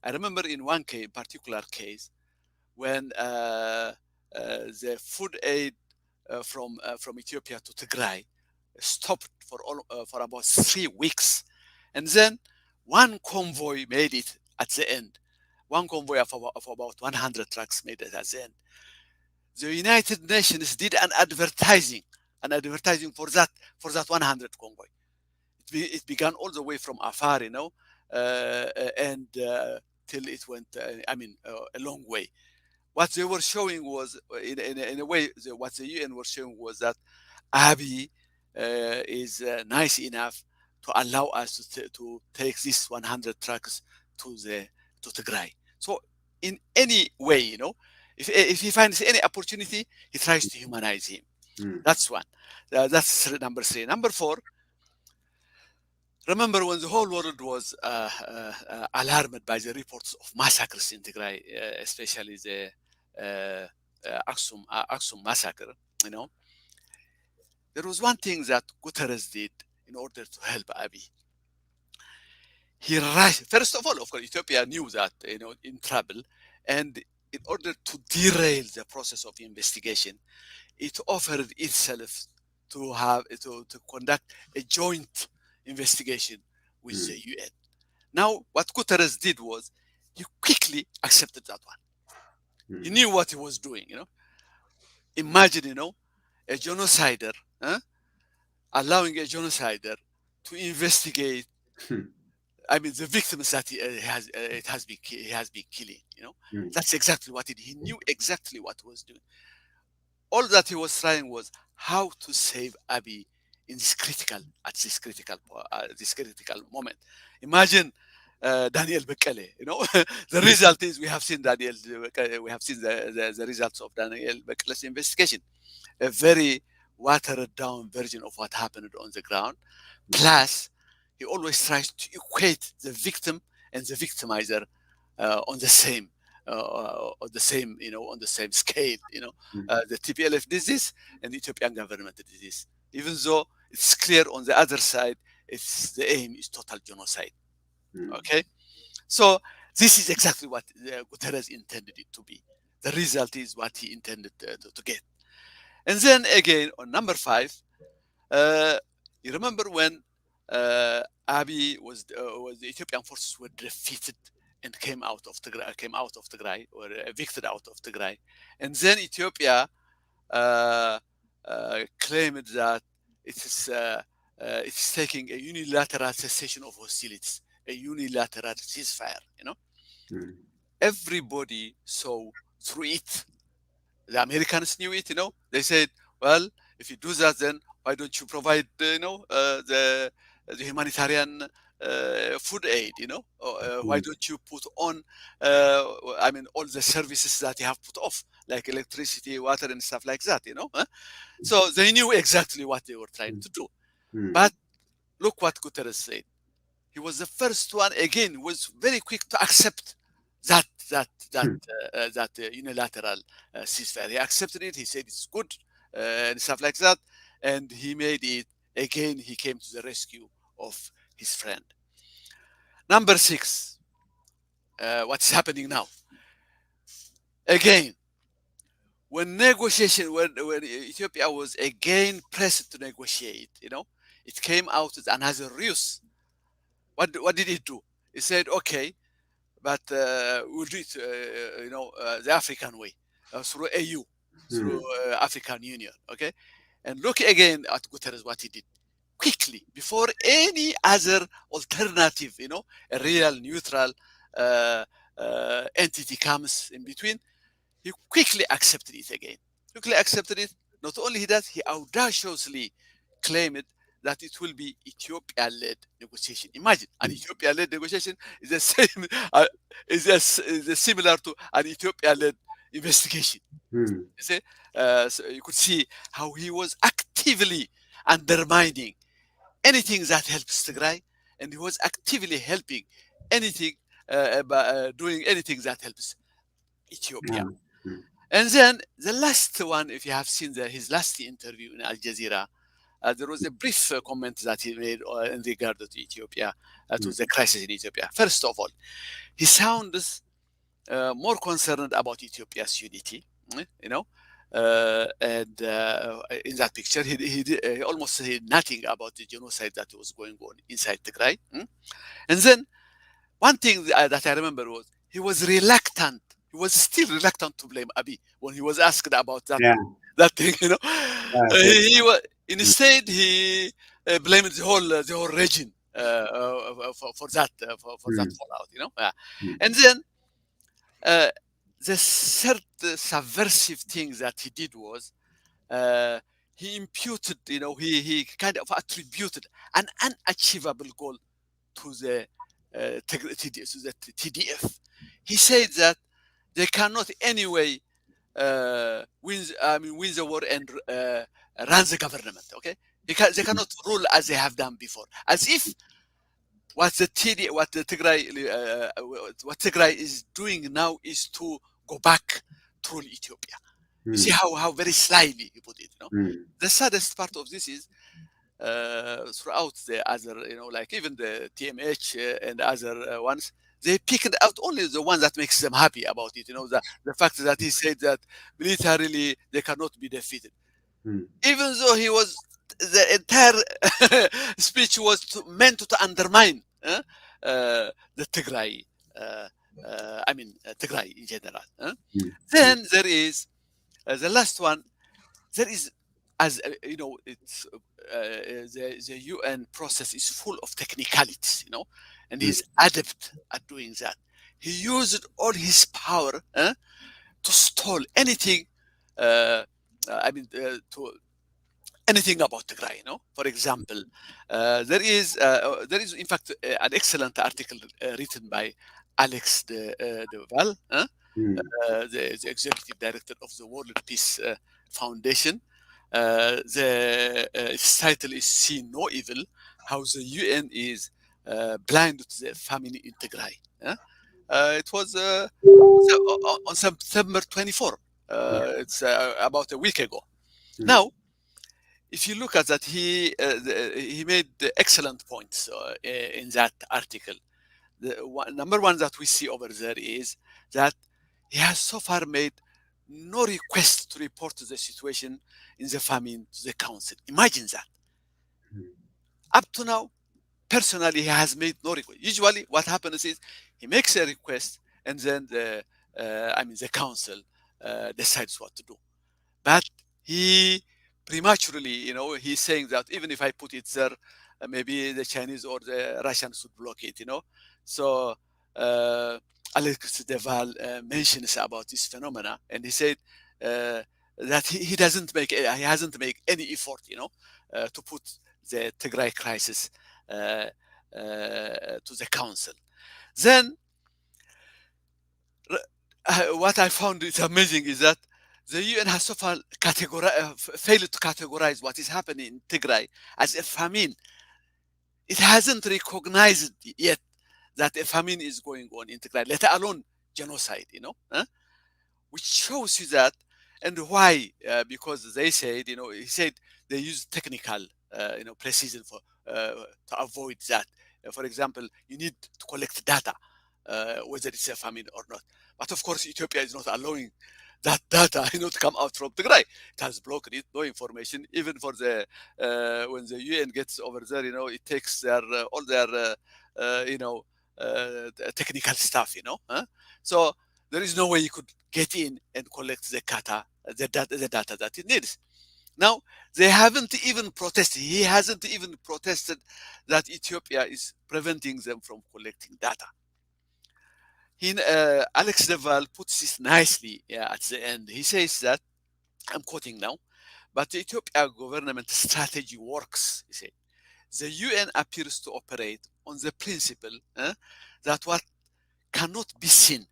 I remember in one case, particular case, when the food aid from Ethiopia to Tigray stopped for about 3 weeks, and then one convoy made it at the end. One convoy of about 100 trucks made it at the end. The United Nations did an advertising for that 100 convoy. It began all the way from Afar, and till it went, a long way. What they were showing was, in a way, what the UN was showing was that Abiy is nice enough to allow us to take these 100 trucks to Tigray. So in any way, if he finds any opportunity, he tries to humanize him. That's one. That's number three. Number four. Remember when the whole world was alarmed by the reports of massacres in Tigray, especially the Aksum massacre, you know, there was one thing that Guterres did in order to help Abiy. He rushed. First of all, of course, Ethiopia knew that, in trouble, and in order to derail the process of investigation, it offered itself to conduct a joint investigation with the UN. Now, what Guterres did was he quickly accepted that one. He knew what he was doing. Imagine, a genocider, allowing a genocider to investigate. I mean, the victims that he has been killing. That's exactly what he did. He knew exactly what he was doing. All that he was trying was how to save Abiy in this critical moment. Imagine Daniel Bekele. The result is we have seen the results of Daniel Bekele's investigation, a very watered down version of what happened on the ground. Plus, he always tries to equate the victim and the victimizer on the same scale. The TPLF did this, and the Ethiopian government did this. Even though it's clear on the other side, the aim is total genocide. Okay, so this is exactly what Guterres intended it to be. The result is what he intended to get. And then again on number 5, you remember when Abiy was the Ethiopian forces were defeated and came out of Tigray, or evicted out of Tigray, and then Ethiopia claimed that it's taking a unilateral cessation of hostilities, a unilateral ceasefire. Everybody saw through it. The Americans knew it. They said, well, if you do that, then why don't you provide the humanitarian food aid? Why don't you put on all the services that you have put off, like electricity, water, and stuff like that? So they knew exactly what they were trying to do. But look what Guterres said. He was the first one, again, was very quick to accept that unilateral ceasefire. He accepted it. He said it's good and stuff like that, and he made it. Again, he came to the rescue of his friend. Number 6, what's happening now? Again, when Ethiopia was again pressed to negotiate, it came out as another ruse. What did it do? It said, okay, but we'll do it, the African way, through AU, through African Union, okay? And look again at Guterres, what he did. Quickly, before any other alternative, a real neutral entity comes in between, he quickly accepted it again. Not only he does, he audaciously claimed that it will be Ethiopia-led negotiation. Imagine an Ethiopia-led negotiation is the same, is similar to an Ethiopia-led investigation. You see, so you could see how he was actively undermining anything that helps Tigray, and he was actively helping anything, doing anything that helps Ethiopia. And then the last one, if you have seen his last interview in Al Jazeera, there was a brief comment that he made in regard to Ethiopia, to the crisis in Ethiopia. First of all, he sounds more concerned about Ethiopia's unity, and in that picture, he almost said nothing about the genocide that was going on inside Tigray. And then one thing that I remember was he was reluctant. He was still reluctant to blame Abiy when he was asked about that Yeah. that thing. Good. He was instead he blamed the whole region for that for that Mm, fallout. mm, And then uh, the third subversive thing that he did was uh, he imputed, he kind of attributed an unachievable goal to the TDF. He said that they cannot anyway win the war and run the government. Okay, they mm, cannot rule as they have done before, as if what Tigray is doing now is to go back to rule Ethiopia. You see mm, how very slyly he put it. mm, The saddest part of this is throughout the other, like even the TMH and other ones, they picked out only the one that makes them happy about it. The fact that he said that militarily they cannot be defeated, mm, even though the entire speech was meant to undermine the Tigray. Tigray in general. mm, mm, Then there is the last one. There is, as it's the UN process is full of technicalities, and mm, he's adept at doing that. He used all his power to stall anything. Uh, to anything about Tigray. For example, there is in fact an excellent article written by Alex de Val, mm, the executive director of the World Peace Foundation. Its title is "See No Evil: How the UN is Blind to the Famine in Tigray." It was on September 24. yeah, It's about a week ago. mm, Now, if you look at that, he made the excellent points in that article. Number one that we see over there is that he has so far made no request to report the situation in the famine to the council. Imagine that. mm, Up to now, personally, he has made no request. Usually, what happens is he makes a request, and then the council decides what to do. But he prematurely, he's saying that even if I put it there, maybe the Chinese or the Russians would block it, So uh, Alex Deval mentions about this phenomena, and he said that he hasn't made any effort, to put the Tigray crisis to the council. Then what I found is amazing is that the UN has so far failed to categorize what is happening in Tigray as a famine. It hasn't recognized yet that a famine is going on in Tigray, let alone genocide, which shows you that. And why? Because they said, he said they use technical, precision to avoid that. For example, you need to collect data, whether it's a famine or not. But of course, Ethiopia is not allowing that data, to come out from Tigray. It has blocked it, no information. Even for the when the UN gets over there, it takes their all their technical stuff, So there is no way you could get in and collect the data that it needs. Now, they haven't even protested. He hasn't even protested that Ethiopia is preventing them from collecting data. Alex Deval puts this nicely at the end. He says that, I'm quoting now, but the Ethiopia government strategy works, he said. The UN appears to operate on the principle that what cannot be seen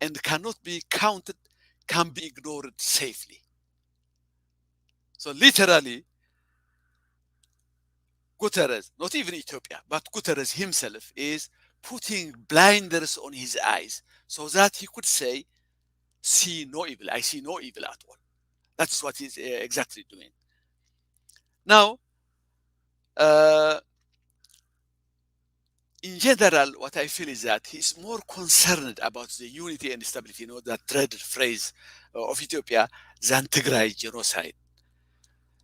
and cannot be counted can be ignored safely. So literally, Guterres, not even Ethiopia, but Guterres himself is putting blinders on his eyes so that he could say, see no evil. I see no evil at all. That's what he's exactly doing. Now, Uh, in general, what I feel is that he's more concerned about the unity and stability, that dreaded phrase of Ethiopia, than Tigray genocide.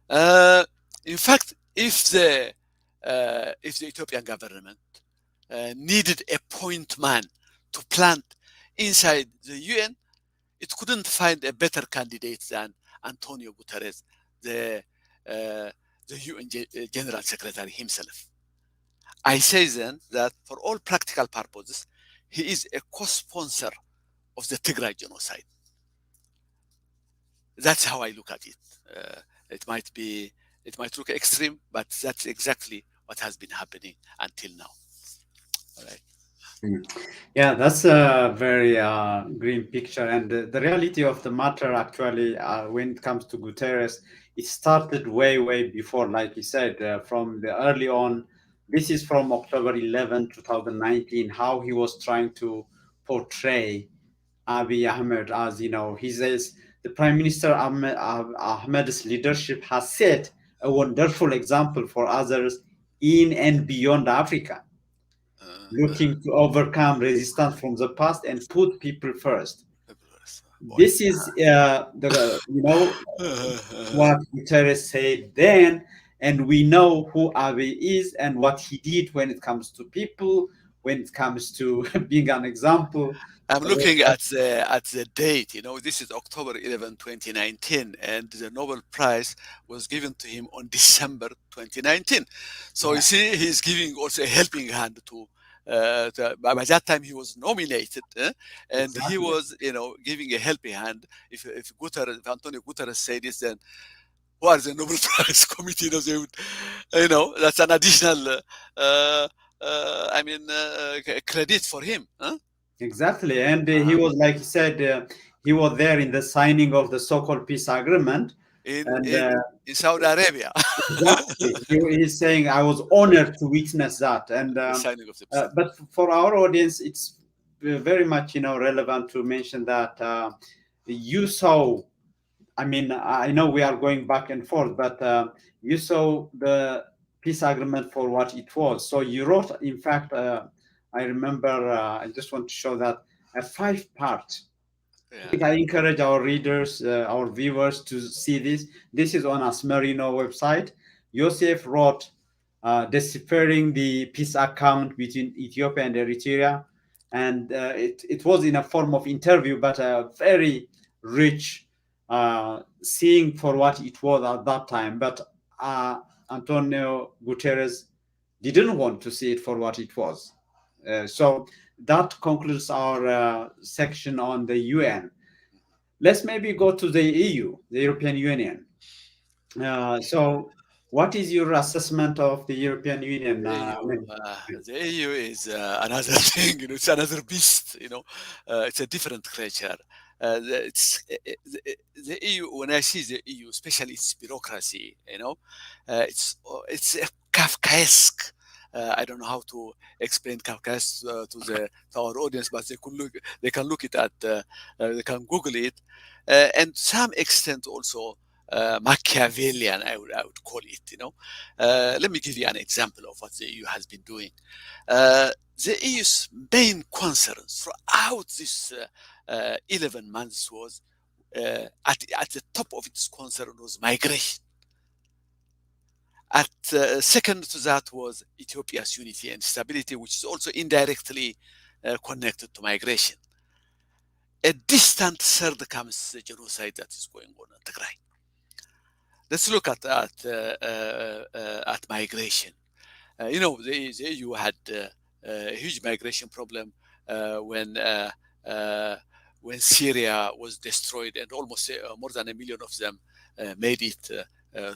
Uh, in fact, if the Ethiopian government needed a point man to plant inside the UN, it couldn't find a better candidate than Antonio Guterres, the uh, UN General Secretary himself. I say then that for all practical purposes, he is a co-sponsor of the Tigray genocide. That's how I look at it. Uh, it might be, it might look extreme, but that's exactly what has been happening until now. All right. Yeah, that's a very green picture. And the reality of the matter, actually, when it comes to Guterres, it started way, way before, like you said, from the early on. This is from October 11, 2019, how he was trying to portray Abiy Ahmed as, he says the Prime Minister Ahmed's leadership has set a wonderful example for others in and beyond Africa, looking to overcome resistance from the past and put people first. Boy. This is what Guterres said then, and we know who Abiy is and what he did when it comes to people, when it comes to being an example. I'm looking at the date. This is October 11, 2019, and the Nobel Prize was given to him on December 2019. So you see, he's giving also a helping hand to. By that time, he was nominated, and he Exactly. was, giving a helping hand. If Antonio Guterres said this, then who are the Nobel Prize Committee? They would, that's an additional, credit for him. Huh? Exactly. And he was, like he said, he was there in the signing of the so-called peace agreement. in And in in Saudi Arabia. exactly, he's saying, I was honored to witness that. And The signing of the peace agreement. but for our audience, it's very much, relevant to mention that you saw, I mean, I know we are going back and forth, but you saw the peace agreement for what it was. So you wrote, in fact, I remember, I just want to show that a 5-part. I Yeah. think I encourage our readers, our viewers to see this. This is on Asmerino website. Yosief wrote, deciphering the peace account between Ethiopia and Eritrea. And it was in a form of interview, but very rich, seeing for what it was at that time. But Antonio Guterres didn't want to see it for what it was. So that concludes our section on the UN. Let's maybe go to the EU, the European Union. So, what is your assessment of the European Union? The EU, the EU is another thing. It's another beast. It's a different creature. The EU. When I see the EU, especially its bureaucracy, it's a Kafkaesque. I don't know how to explain Kafkaesque to our audience, but they can look it at, they can Google it, and to some extent also Machiavellian, I would call it. Let me give you an example of what the EU has been doing. The EU's main concern throughout this 11 months was, at the top of its concern was migration. Second to that was Ethiopia's unity and stability, which is also indirectly connected to migration. A distant third comes the genocide that is going on in Tigray. Let's look at migration. The EU had a huge migration problem when Syria was destroyed, and almost more than 1 million of them made it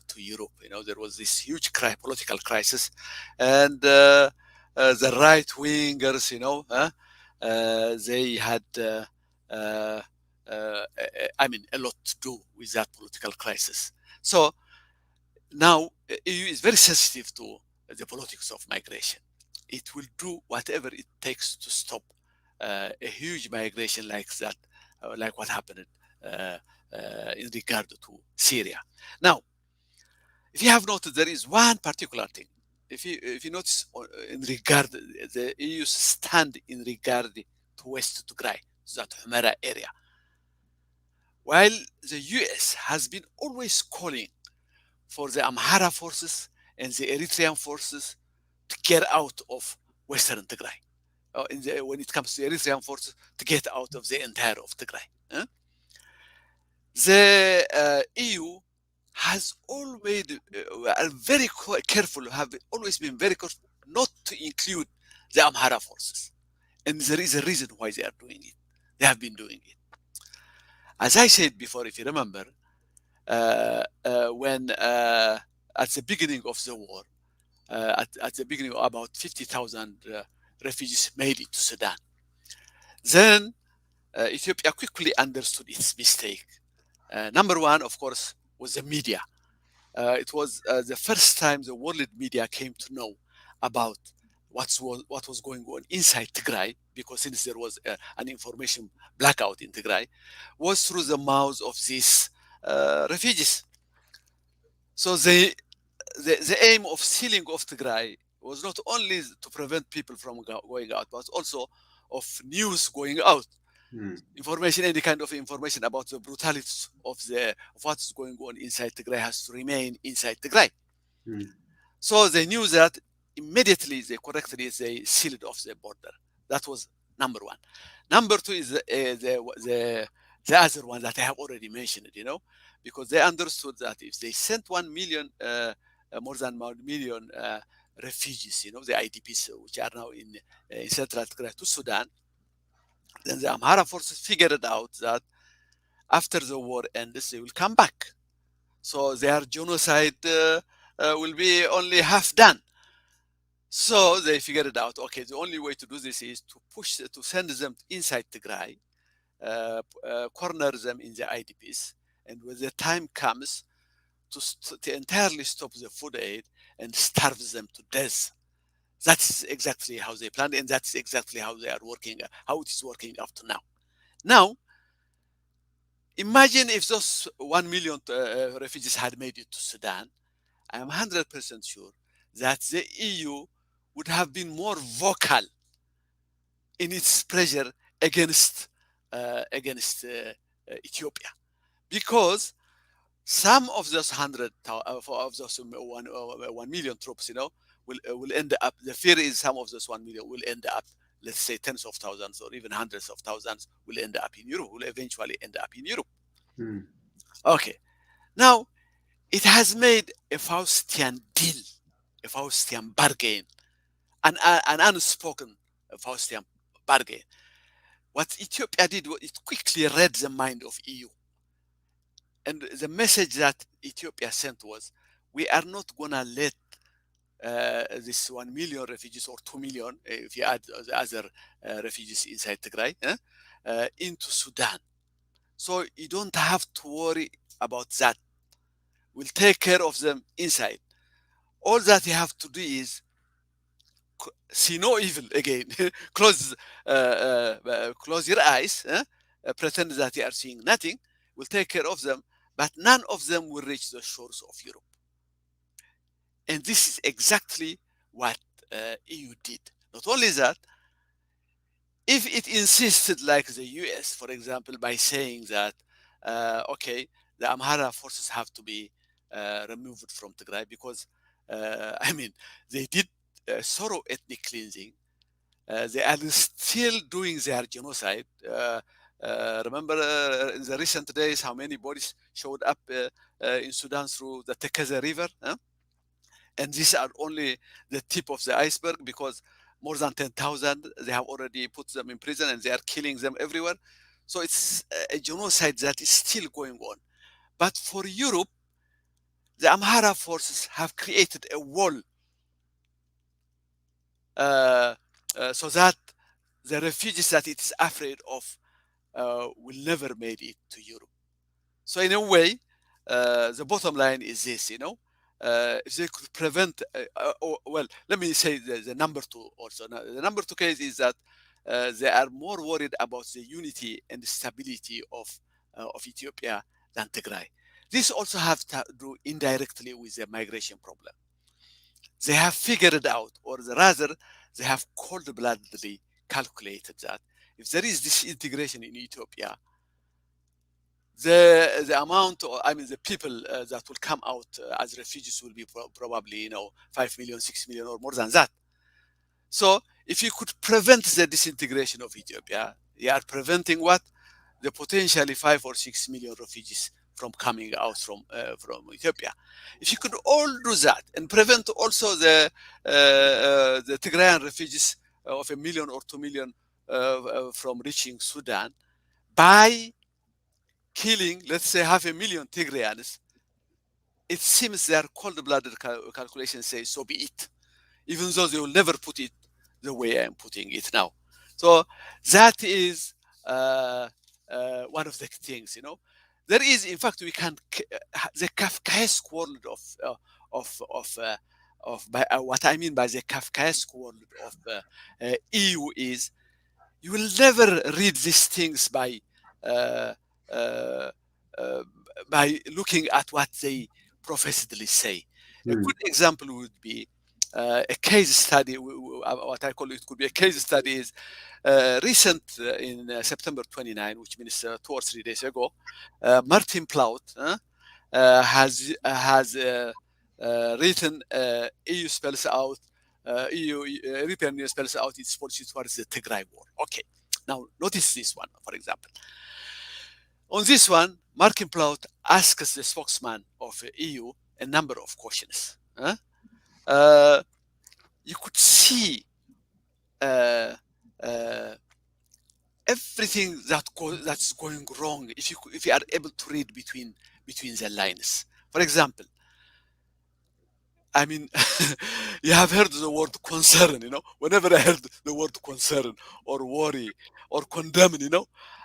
to Europe. There was this huge political crisis, and the right wingers, they had, a lot to do with that political crisis. So now EU is very sensitive to the politics of migration. It will do whatever it takes to stop a huge migration like that, like what happened in regard to Syria. Now, if you have noted, there is one particular thing. if you notice in regard the EU stand in regard to West Tigray, that Humera area, while the US has been always calling for the Amhara forces and the Eritrean forces to get out of Western Tigray. When it comes to Eritrean forces, to get out of the entire of Tigray. The EU has always are very careful, have always been very careful not to include the Amhara forces. And there is a reason why they are doing it. They have been doing it. As I said before, if you remember, when at the beginning of the war, at the beginning, about 50,000 refugees made it to Sudan. Then Ethiopia quickly understood its mistake. Number one, of course, was the media. It was the first time the world media came to know about what was going on inside Tigray, because since there was an information blackout in Tigray, was through the mouths of these refugees. So the aim of sealing of Tigray was not only to prevent people from going out, but also of news going out. Information, any kind of information about the brutalities of what's going on inside Tigray has to remain inside Tigray. So they knew that immediately they sealed off the border. That was number one. Number two is the other one that I have already mentioned, because they understood that if they sent 1 million, more than 1 million refugees, the IDPs, which are now in Central Tigray to Sudan, then the Amhara forces figured out that after the war ends, they will come back. So their genocide will be only half done. So they figured it out. Okay, the only way to do this is to send them inside Tigray, corner them in the IDPs, and when the time comes, to entirely stop the food aid and starve them to death. That's exactly how they planned, and that's exactly how they are working, how it is working up to now. Now, imagine if those 1 million refugees had made it to Sudan. I am 100% sure that the EU would have been more vocal in its pressure against Ethiopia, because some of those 1 million troops, will end up. The fear is some of those 1 million will end up, let's say, tens of thousands or even hundreds of thousands will end up in Europe. Will eventually end up in Europe. Okay, now it has made a Faustian deal, a Faustian bargain, an unspoken Faustian bargain. What Ethiopia did was it quickly read the mind of EU. And the message that Ethiopia sent was, we are not going to let this 1 million refugees or 2 million, if you add the other refugees inside Tigray, into Sudan. So you don't have to worry about that. We'll take care of them inside. All that you have to do is see no evil again. close your eyes, pretend that you are seeing nothing. We'll take care of them, but none of them will reach the shores of Europe. And this is exactly what EU did. Not only that, if it insisted, like the US, for example, by saying that, okay, the Amhara forces have to be removed from Tigray because, they did thorough ethnic cleansing. They are still doing their genocide. Remember in the recent days how many bodies showed up in Sudan through the Tigray River? And these are only the tip of the iceberg, because more than 10,000, they have already put them in prison and they are killing them everywhere. So it's a genocide that is still going on. But for Europe, the Amhara forces have created a wall so that the refugees that it is afraid of will never make it to Europe. So in a way, the bottom line is this, if they could prevent, well, let me say the number two also. Now, the number two case is that they are more worried about the unity and stability of Ethiopia than Tigray. This also has to do indirectly with the migration problem. they have figured it out, or rather, they have cold-bloodedly calculated that if there is this integration in Ethiopia, the amount, or I mean, the people that will come out as refugees will be probably 5 million, 6 million, or more than that. So if you could prevent the disintegration of Ethiopia, you are preventing what? The potentially 5 or 6 million refugees from coming out from Ethiopia. If you could all do that and prevent also the Tigrayan refugees of 1 million or 2 million from reaching Sudan by killing, let's say, 500,000 Tigrayans, it seems their cold-blooded calculations say so be it, even though they will never put it the way I'm putting it now. So that is one of the things. There is, in fact, we can the Kafkaesque world what I mean by the Kafkaesque world of EU is you will never read these things uh, uh, uh, by looking at what they professedly say. A Mm. good example would be a case study. What I call it could be a case study is recent in September 29, which means 2 or 3 days ago. Martin Plaut has written EU spells out EU European Union spells out its policy towards the Tigray war. Okay, now notice this one, for example. On this one, Martin Plaut asks the spokesman of EU a number of questions. You could see uh, uh, everything that's going wrong if you are able to read between the lines. For example, I mean, you have heard the word concern. Whenever I heard the word concern or worry or condemn,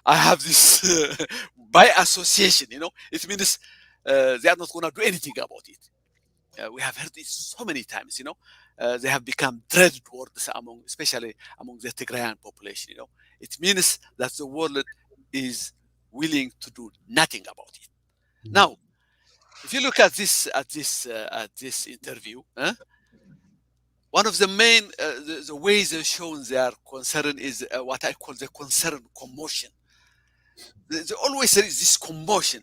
I have this by association. It means they are not going to do anything about it. We have heard it so many times. They have become dreaded words especially among the Tigrayan population. It means that the world is willing to do nothing about it. Now, if you look at this interview, one of the main the ways they're shown their concern is what I call the concern commotion. Always there is this commotion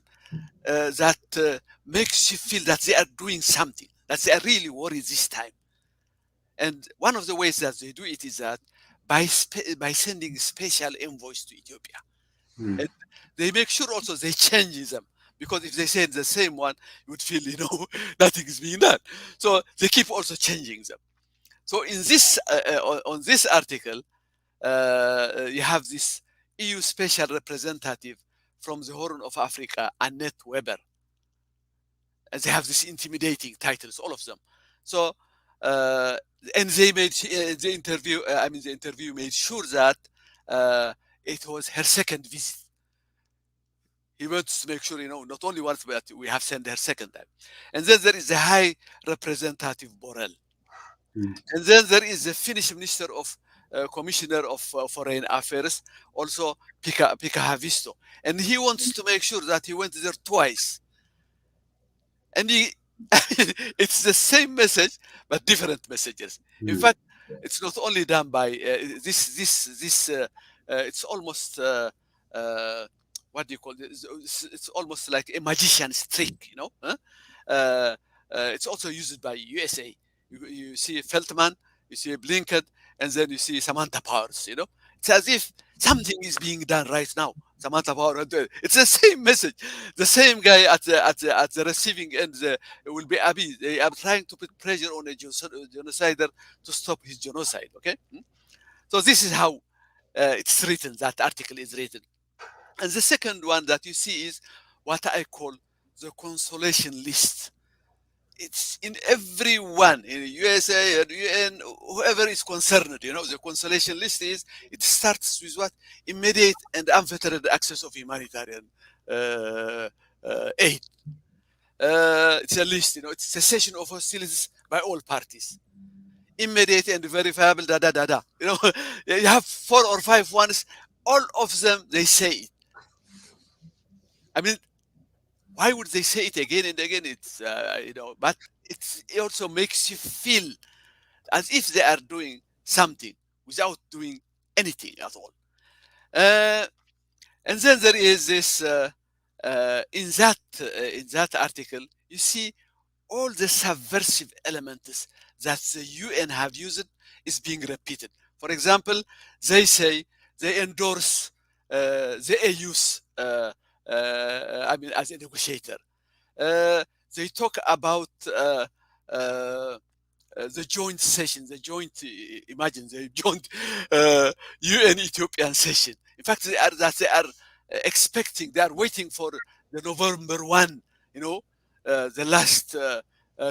that makes you feel that they are doing something, that they are really worried this time. And one of the ways that they do it is that by sending special envoys to Ethiopia. Mm. And they make sure also they change them, because if they send the same one, you would feel nothing is being done. So they keep also changing them. So in this on this article, you have this EU special representative from the Horn of Africa, Annette Weber. And they have these intimidating titles, all of them. So and they made the interview. The interview made sure that it was her second visit. He wants to make sure, not only once, but we have sent her second time. And then there is the High Representative Borrell. Mm. And then there is the Finnish Minister of Commissioner of Foreign Affairs, also Pekka Haavisto. And he wants to make sure that he went there twice. And it's the same message, but different messages. In Mm. fact, it's not only done by it's almost what do you call it? It's almost like a magician's trick. It's also used by USA. You see Feltman, you see Blinken, and then you see Samantha Powers. It's as if something is being done right now. Samantha Power, it's the same message. The same guy at the receiving end will be Abiy. They are trying to put pressure on a genocider to stop his genocide. Okay, so this is how it's written. That article is written. And the second one that you see is what I call the consolation list. It's in everyone in the USA and UN, whoever is concerned. The consolation list it starts with what? Immediate and unfettered access of humanitarian aid. It's a list. It's cessation of hostilities by all parties. Immediate and verifiable. Da da da da. You have 4 or 5 ones. All of them they say it. I mean, why would they say it again and again? It's but it also makes you feel as if they are doing something without doing anything at all. And then there is this in that article, you see all the subversive elements that the UN have used is being repeated. For example, they say they endorse the AU's, as a negotiator. They talk about the joint session, imagine the joint UN Ethiopian session. In fact, they are expecting, they are waiting for the November 1, the last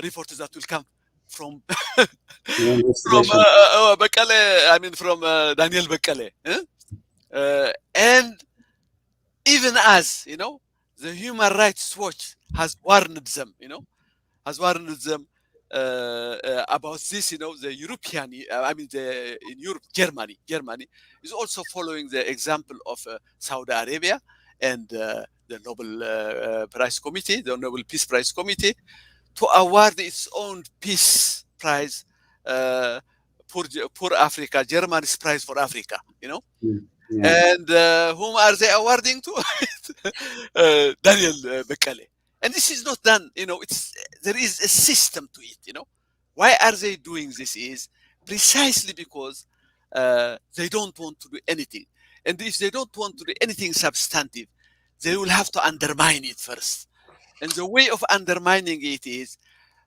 report that will come from The from investigation. Bekele, from Daniel Bekele. And even as, the Human Rights Watch has warned them, about this. The European, in Europe, Germany is also following the example of Saudi Arabia and the Nobel Prize Committee, the Nobel Peace Prize Committee, to award its own peace prize, for Africa, Germany's prize for Africa, Mm, yeah. and whom are they awarding to? Daniel Bekele. And this is not done, there is a system to it, Why are they doing this is precisely because they don't want to do anything. And if they don't want to do anything substantive, they will have to undermine it first. And the way of undermining it is,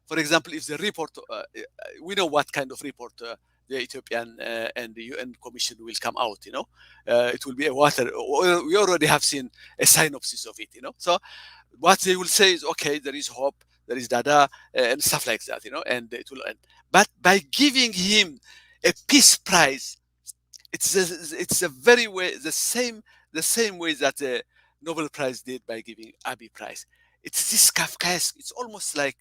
for example, if the report, we know what kind of report the Ethiopian and the UN Commission will come out. It will be a water. We already have seen a synopsis of it. So what they will say is, okay, there is hope, there is dada, and stuff like that. And it will end. But by giving him a peace prize, it's a very way the same way that the Nobel Prize did by giving Abiy Prize. It's this Kafkaesque. It's almost like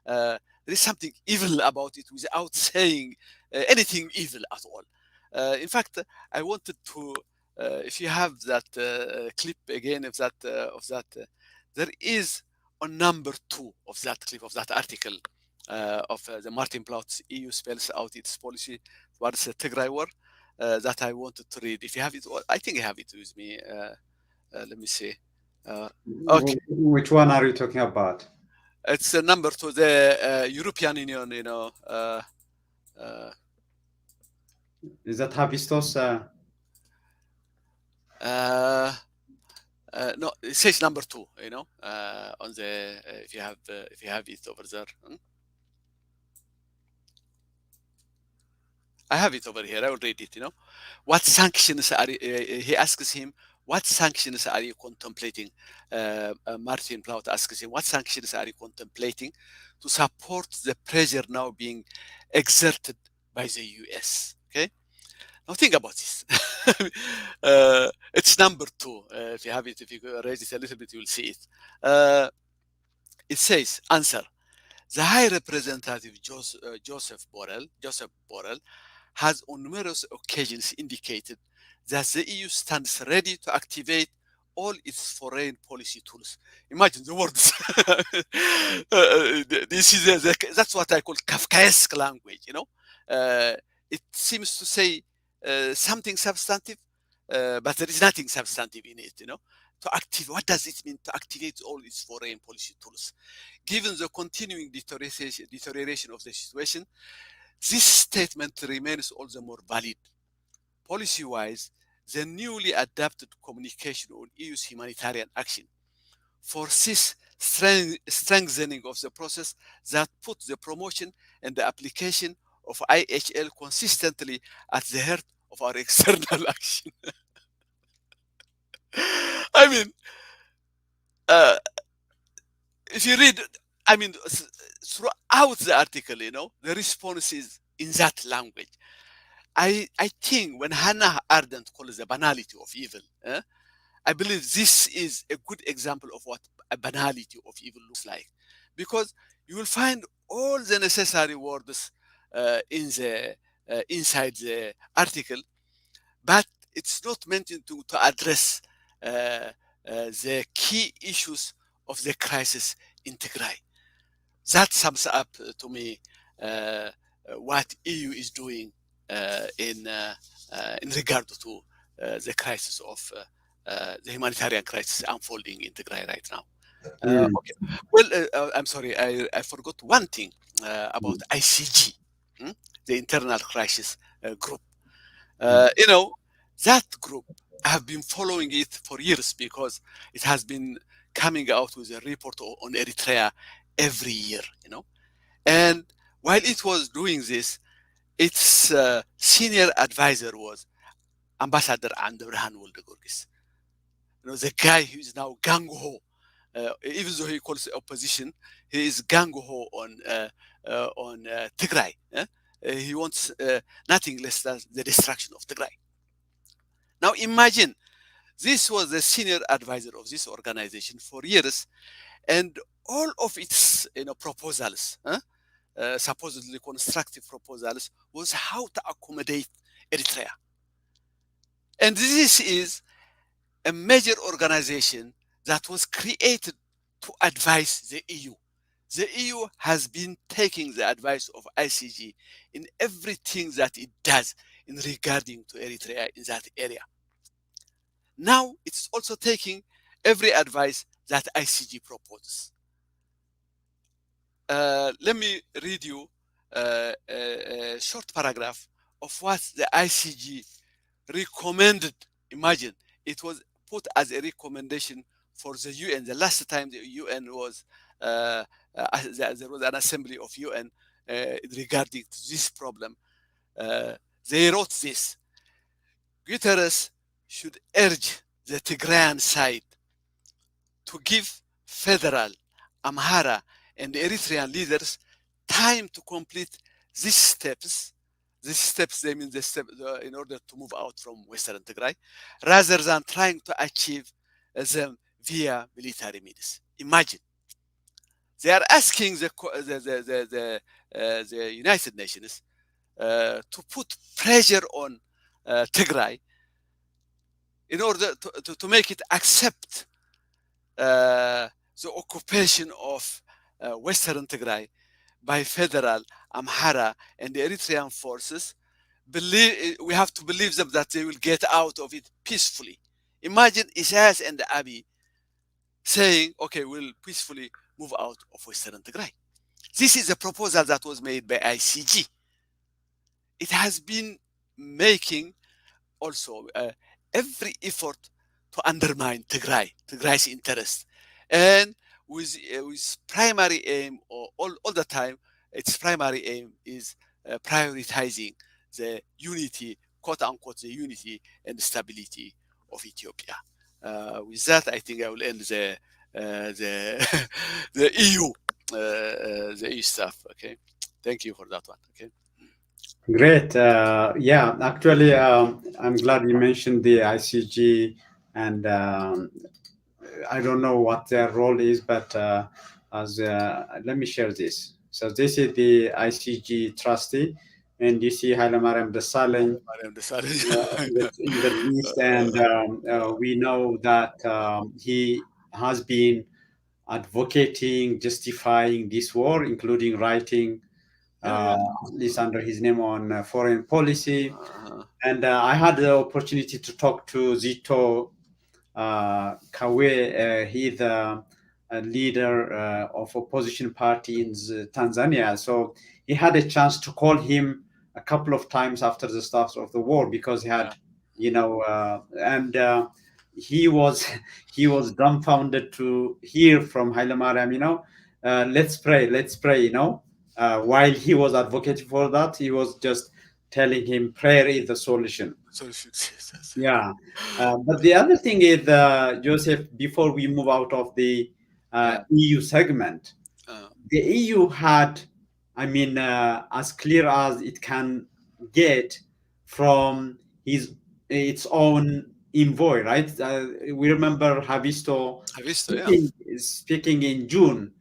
there is something evil about it without saying anything evil at all. In fact, I wanted to, if you have that clip again there is on number 2 of that clip of that article of the Martin Plaut's EU spells out its policy towards the Tigray war. That I wanted to read. If you have it, I think I have it with me. Let me see. Okay, Which one are you talking about? it's number 2, the European Union. Is that Havistos? No, it says number 2. On the if you have it over there. I have it over here. I will read it. What sanctions are he asks him? What sanctions are you contemplating? Martin Plaut asks him, what sanctions are you contemplating to support the pressure now being exerted by the US? Okay. Now think about this. It's number 2. If you have it, if you raise it a little bit, you will see it. It says, answer. The High Representative Joseph Borrell has on numerous occasions indicated that the EU stands ready to activate all its foreign policy tools. Imagine the words. This is that's what I call Kafkaesque language. It seems to say something substantive, but there is nothing substantive in it. To activate, what does it mean to activate all its foreign policy tools? Given the continuing deterioration of the situation, this statement remains all the more valid. Policy-wise, the newly adapted communication on EU's humanitarian action foresees strengthening of the process that put the promotion and the application of IHL consistently at the heart of our external action. I mean, if you read, throughout the article, the response is in that language. I think when Hannah Arendt calls the banality of evil, I believe this is a good example of what a banality of evil looks like, because you will find all the necessary words inside the article, but it's not meant to address the key issues of the crisis in Tigray. that sums up to me what EU is doing in regard to the crisis of the humanitarian crisis unfolding in Tigray right now. Mm. Okay. Well, I'm sorry, I forgot one thing about ICG, the Internal Crisis Group. You know, that group, I have been following it for years because it has been coming out with a report on Eritrea every year, you know. And while it was doing this, its senior advisor was Ambassador Andrehan Woldegorgis. You know, the guy who is now gang-ho. Even though he calls it opposition, he is gang-ho on Tigray. He wants nothing less than the destruction of Tigray. Now imagine, this was the senior advisor of this organization for years, and all of its proposals, supposedly constructive proposals, was how to accommodate Eritrea. And this is a major organization that was created to advise the EU. The EU has been taking the advice of ICG in everything that it does in regarding to Eritrea in that area. Now it's also taking every advice that ICG proposes. Let me read you a short paragraph of what the ICG recommended. Imagine, it was put as a recommendation for the UN. The last time the UN was, there was an assembly of UN regarding this problem. They wrote this: Guterres should urge the Tigrayan side to give federal, Amhara, and Eritrean leaders time to complete these steps. These steps, they mean in order to move out from Western Tigray, rather than trying to achieve them via military means. Imagine, they are asking the United Nations to put pressure on Tigray in order to make it accept the occupation of Western Tigray by federal, Amhara, and the Eritrean forces. We have to believe them that they will get out of it peacefully. Imagine Isaias and Abiy saying, okay, we'll peacefully move out of Western Tigray. This is a proposal that was made by ICG. It has been making also every effort to undermine Tigray's interest, and with primary aim, or all the time, its primary aim is prioritizing the unity, quote unquote, the unity and stability of Ethiopia. With that, I think I will end the the EU stuff. Okay, thank you for that one. Okay. Great. Yeah, actually, I'm glad you mentioned the ICG, and I don't know what their role is, but as let me share this. So this is the ICG trustee, and you see Hailemariam Desalegn in the list, and we know that he has been advocating, justifying this war, including writing at least under his name on foreign policy. And I had the opportunity to talk to Zito Kawe. He's the leader of opposition party in Tanzania. So he had a chance to call him a couple of times after the start of the war, because he had, and he was he was dumbfounded to hear from Hailemariam, let's pray, while he was advocating for that, he was just telling him prayer is the solution. Yeah. But the other thing is, Joseph, before we move out of the EU segment, the EU had, as clear as it can get from its own envoy, right? We remember Havisto speaking in June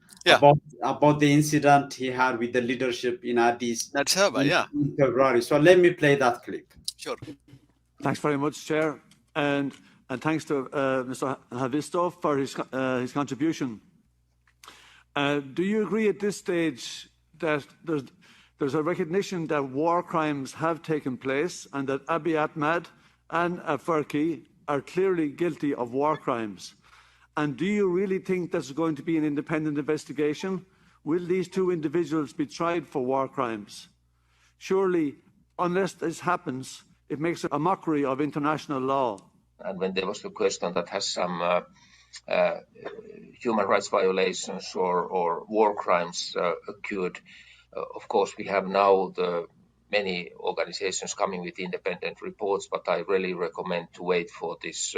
about the incident he had with the leadership in Addis in February. So let me play that clip. Sure. Thanks very much, Chair, and thanks to Mr. Havisto for his contribution. Do you agree at this stage that there's a recognition that war crimes have taken place and that Abiy Ahmed and Afwerki are clearly guilty of war crimes? And do you really think there's going to be an independent investigation? Will these two individuals be tried for war crimes? Surely, unless this happens, it makes a mockery of international law. And when there was the question that has some human rights violations or war crimes occurred, of course, we have now the many organizations coming with independent reports, but I really recommend to wait for this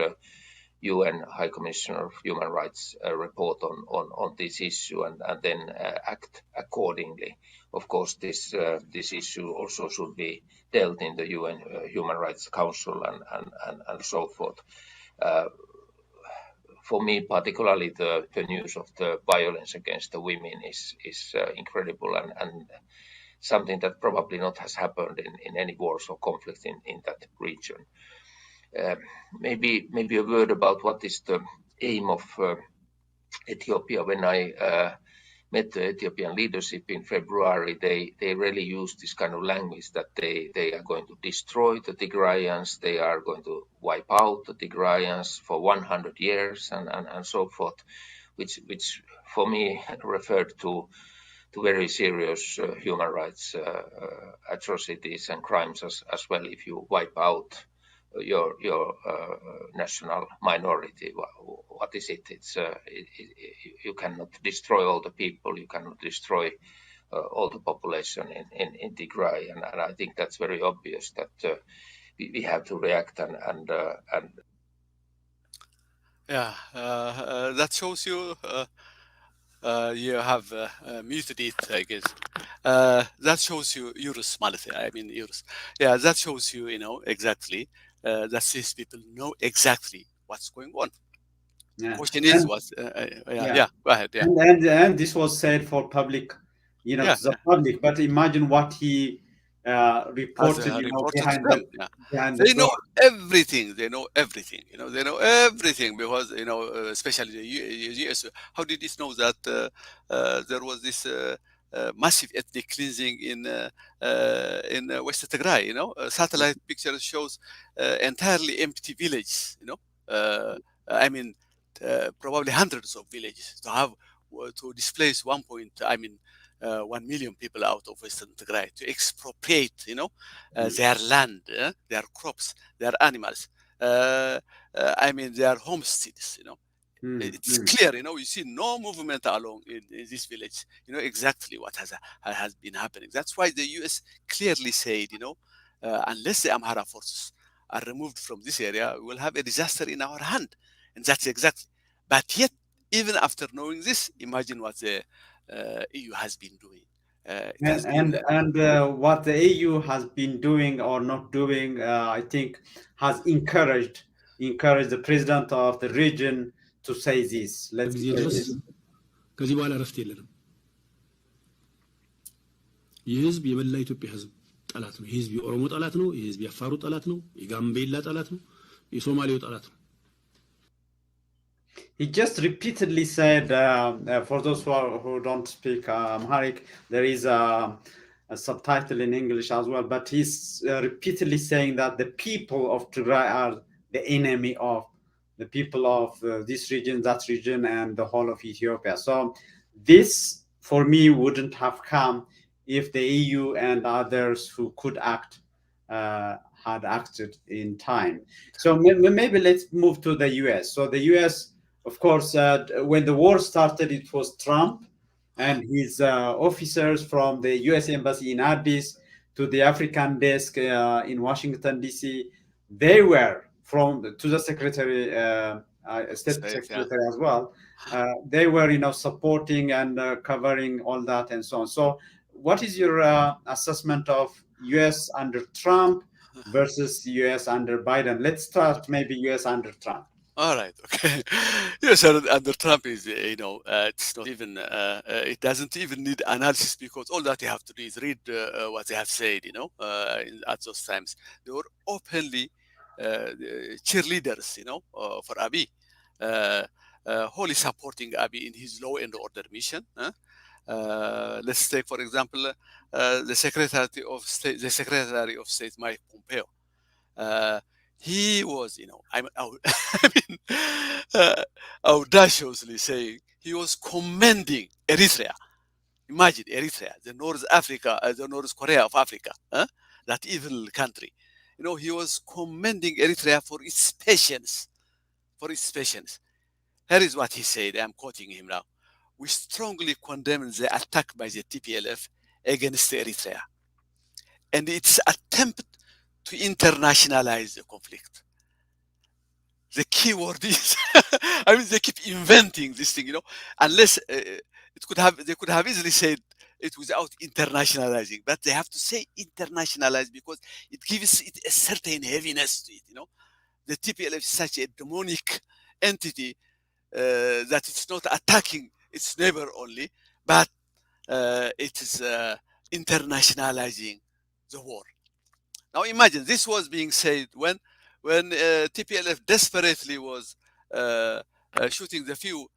UN High Commissioner of Human Rights report on this issue and then act accordingly. Of course, this issue also should be dealt in the UN Human Rights Council and so forth. For me, particularly the news of the violence against the women is incredible and something that probably not has happened in any wars or conflicts in that region. Maybe a word about what is the aim of Ethiopia. When I met the Ethiopian leadership in February, they really used this kind of language that they are going to destroy the Tigrayans, they are going to wipe out the Tigrayans for 100 years and so forth, which for me referred to very serious human rights atrocities and crimes as well. If you wipe out your national minority, what is it? It's you cannot destroy all the people, you cannot destroy all the population in Tigray, and I think that's very obvious that we have to react and Yeah, that shows you. You have muted it, I guess. That shows you Eurus Malati. I mean Eurus. Yeah, that shows you, exactly that these people know exactly what's going on. Yeah. Question is, And, what? yeah. Go ahead. Yeah. And this was said for public, Yeah, to the public. But imagine what he as reported, reported to behind them. Yeah, the they know door. everything. They know everything. They know everything because especially the US. How did it know that there was this massive ethnic cleansing in West Tigray? Satellite picture shows entirely empty villages. I mean, probably hundreds of villages to displace 1 million people out of Western Tigray, to expropriate, their land, their crops, their animals. Their homesteads. It's clear. You see no movement along in this village. You know exactly what has been happening. That's why the U.S. clearly said, unless the Amhara forces are removed from this area, we will have a disaster in our hand, and that's exactly. But yet, even after knowing this, imagine what the EU has been doing. It has been. And what the AU has been doing or not doing, I think, has encouraged the president of the region to say this. Let's ጊዜ say ድረስ this. ከዚህ በኋላ እረፍት የለንም። ይህ ህዝብ የበላ ኢትዮጵያ ህዝብ ጠላት ነው። ይህ ህዝብ የኦሮሞ ጠላት ነው። ይህ ህዝብ የአፋሩ ጠላት ነው። የጋምቤላ ጠላት ነው። የሶማሌው ጠላት ነው። He just repeatedly said, for those who don't speak Amharic, there is a subtitle in English as well, but he's repeatedly saying that the people of Tigray are the enemy of the people of this region, that region, and the whole of Ethiopia. So this, for me, wouldn't have come if the EU and others who could act had acted in time. So maybe let's move to the US. So the US, of course, when the war started, it was Trump and his officers from the US Embassy in Addis to the African desk in Washington, D.C. They were to the secretary, state secretary as well. They were, supporting and covering all that and so on. So what is your assessment of US under Trump versus US under Biden? Let's start maybe US under Trump. All right. Okay. Yes, under Trump is, it's not even, it doesn't even need analysis because all that you have to do is read what they have said, at those times. They were openly cheerleaders, for Abiy. wholly supporting Abiy in his law and order mission. Let's take, for example, the Secretary of State Mike Pompeo. He was, I mean, audaciously saying he was commending Eritrea. Imagine Eritrea, the North Africa, the North Korea of Africa, that evil country. He was commending Eritrea for its patience, Here is what he said. I'm quoting him now. We strongly condemn the attack by the TPLF against Eritrea and its attempt to internationalize the conflict. The key word is, I mean, they keep inventing this thing, unless they could have easily said it without internationalizing, but they have to say internationalize because it gives it a certain heaviness to it, The TPLF is such a demonic entity that it's not attacking its neighbor only, but it is internationalizing the war. Now imagine this was being said when TPLF desperately was shooting the few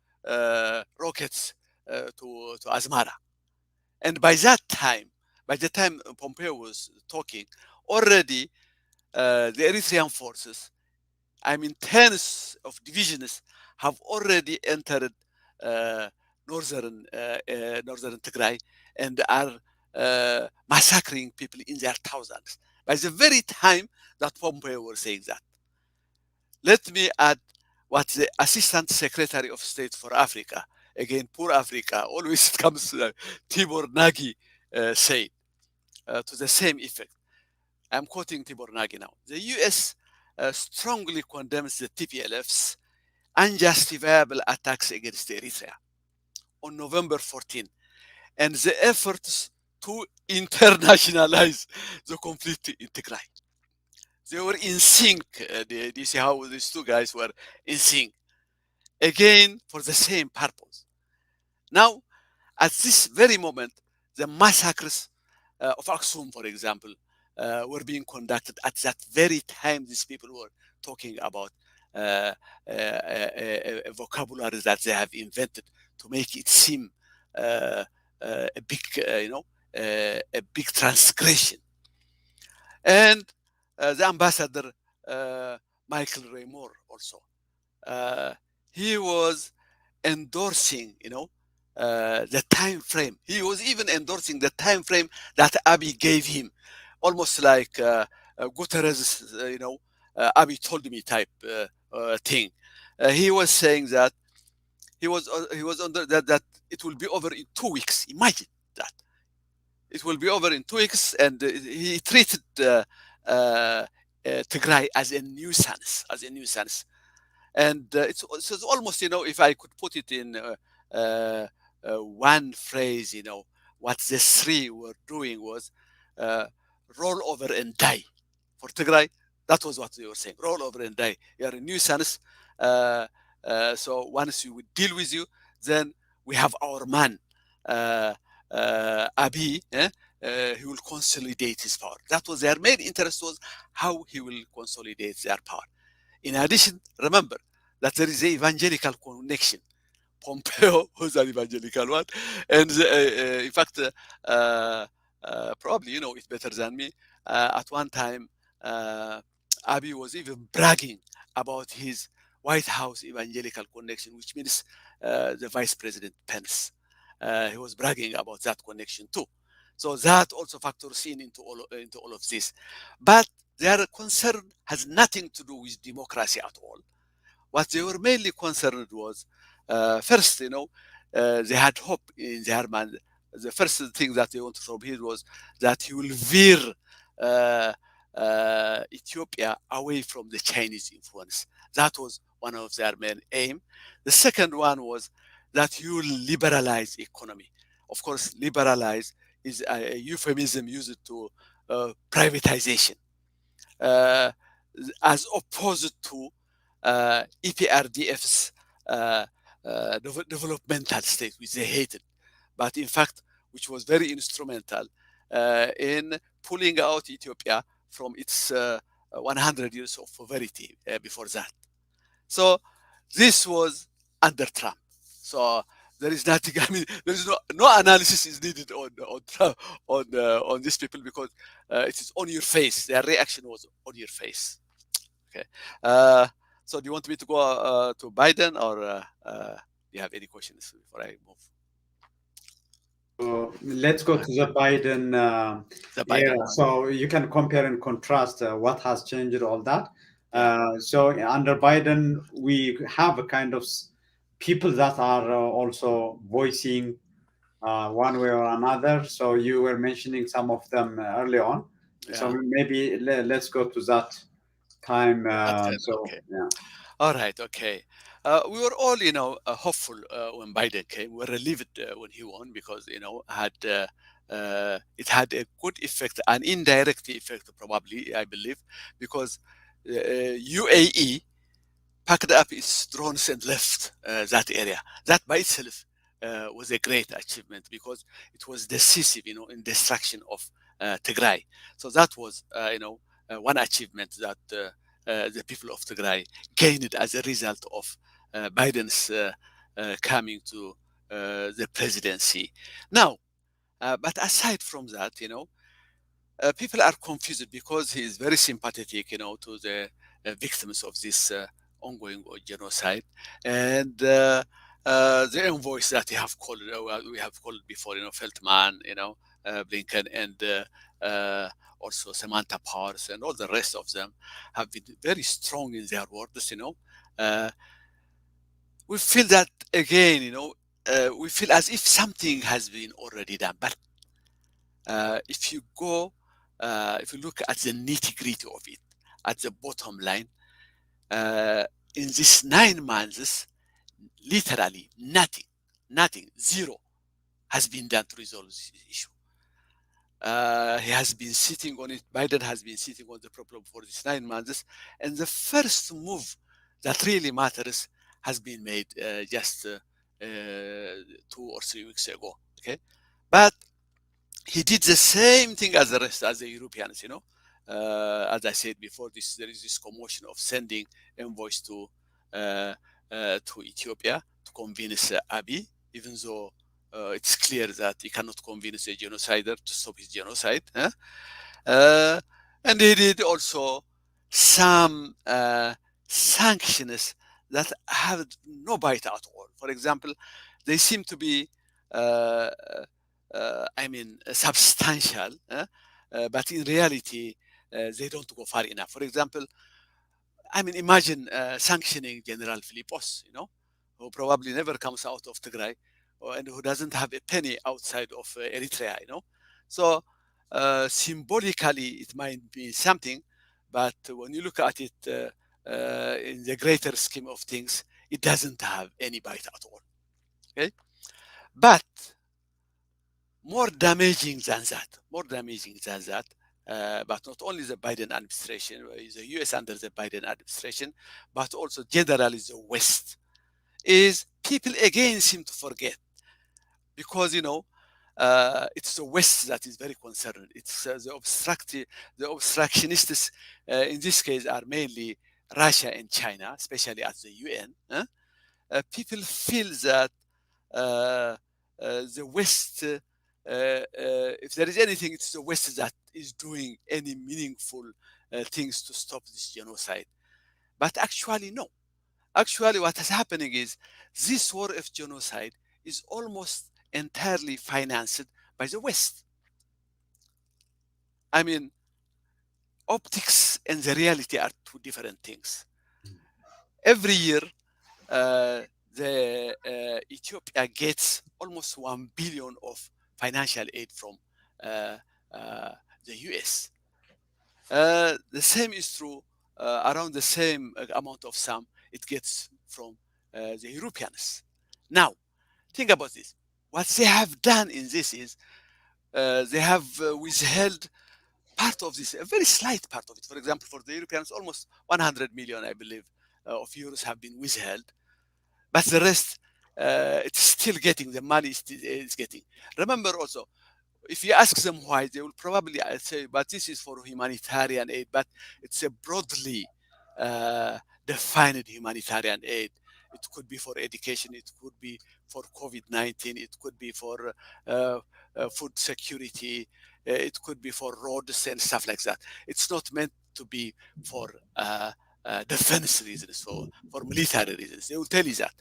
rockets to Asmara, and by the time Pompeo was talking, already the Eritrean forces, I mean tens of divisions, have already entered northern Tigray and are massacring people in their thousands. By the very time that Pompeo was saying that. Let me add what the Assistant Secretary of State for Africa, again, poor Africa, always it comes Tibor Nagy said to the same effect. I'm quoting Tibor Nagy now. The US strongly condemns the TPLF's unjustifiable attacks against Eritrea on November 14 and the efforts to internationalize the conflict in Tigray. They were in sync. Do you see how these two guys were in sync? Again, for the same purpose. Now, at this very moment, the massacres of Aksum, for example, were being conducted at that very time these people were talking about a vocabulary that they have invented to make it seem a big, a big transgression. And the ambassador, Michael Raymore, also, he was endorsing, the time frame. He was even endorsing the time frame that Abiy gave him, almost like Guterres, Abiy told me type thing. He was saying that he was under that it will be over in 2 weeks. Imagine that it will be over in 2 weeks, and he treated Tigray as a nuisance, and it's almost, if I could put it in one phrase, what the three were doing was roll over and die. For Tigray, that was what they were saying: roll over and die. You are a nuisance. So once we would deal with you, then we have our man, Abiy. He will consolidate his power. That was their main interest, was how he will consolidate their power. In addition, remember that there is an evangelical connection. Pompeo was an evangelical one, and in fact, probably you know it better than me. At one time, Abiy was even bragging about his White House evangelical connection, which means the Vice President Pence. He was bragging about that connection too. So that also factors into all of this. But their concern has nothing to do with democracy at all. What they were mainly concerned was, first, they had hope in their man. The first thing that they wanted from him was that he will veer Ethiopia away from the Chinese influence. That was one of their main aim. The second one was that he will liberalize economy. Of course, liberalize is a euphemism used to privatization, as opposed to EPRDF's developmental state, which they hated, but in fact, which was very instrumental in pulling out Ethiopia from its 100 years of poverty before that. So this was under Trump. So there is nothing. I mean, there is no analysis is needed on Trump, on these people, because it is on your face. Their reaction was on your face. Okay. So do you want me to go to Biden, or do you have any questions before I move? So let's go to the Biden The Biden era. one. So you can compare and contrast what has changed, all that. Yeah. So under Biden, we have a kind of people that are also voicing one way or another. So you were mentioning some of them early on. So Yeah. maybe let's go to that time. Okay. Yeah. All right. Okay. We were all, hopeful when Biden came. We were relieved when he won, because had it had a good effect, an indirect effect, probably, I believe, because UAE packed up its drones and left that area. That by itself was a great achievement, because it was decisive, in destruction of Tigray. So that was, one achievement that the people of Tigray gained as a result of Biden's coming to the presidency. Now, but aside from that, people are confused, because he is very sympathetic, to the victims of this ongoing genocide, and the envoys that we have called before, Feldman, Blinken, and also Samantha Powers, and all the rest of them have been very strong in their words. Uh, we feel that again, we feel as if something has been already done, but if you go, if you look at the nitty gritty of it, at the bottom line, in these 9 months, literally nothing, zero has been done to resolve this issue. He has been sitting on it. Biden has been sitting on the problem for these 9 months, and the first move that really matters has been made just 2 or 3 weeks ago. Okay, but he did the same thing as the rest, as the Europeans. As I said before, there is this commotion of sending envoys to Ethiopia to convince Abiy, even though it's clear that he cannot convince a genocider to stop his genocide. Uh, and he did also some sanctions that have no bite at all. For example, they seem to be, substantial, but in reality, they don't go far enough. For example, imagine sanctioning General Philippos, who probably never comes out of Tigray, and who doesn't have a penny outside of Eritrea, So symbolically, it might be something, but when you look at it in the greater scheme of things, it doesn't have any bite at all. Okay, but more damaging than that, but not only the Biden administration, the US under the Biden administration, but also generally the West, is people again seem to forget, because it's the West that is very concerned. It's the obstructionists in this case are mainly Russia and China, especially at the UN. People feel that the West, if there is anything, it's the West that is doing any meaningful things to stop this genocide. But actually, no. Actually, what is happening is this war of genocide is almost entirely financed by the West. I mean, optics and the reality are two different things. Every year, the Ethiopia gets almost 1 billion of financial aid from uh, the US. The same is true, around the same amount of sum it gets from the Europeans. Now, think about this. What they have done in this is they have withheld part of this, a very slight part of it. For example, for the Europeans, almost 100 million, I believe, of euros have been withheld, but the rest, it's still getting the money. Is getting. Remember also, if you ask them why, they will probably say, "But this is for humanitarian aid." But it's a broadly defined humanitarian aid. It could be for education. It could be for COVID-19. It could be for food security. It could be for roads and stuff like that. It's not meant to be for defense reasons, for military reasons. They will tell you that.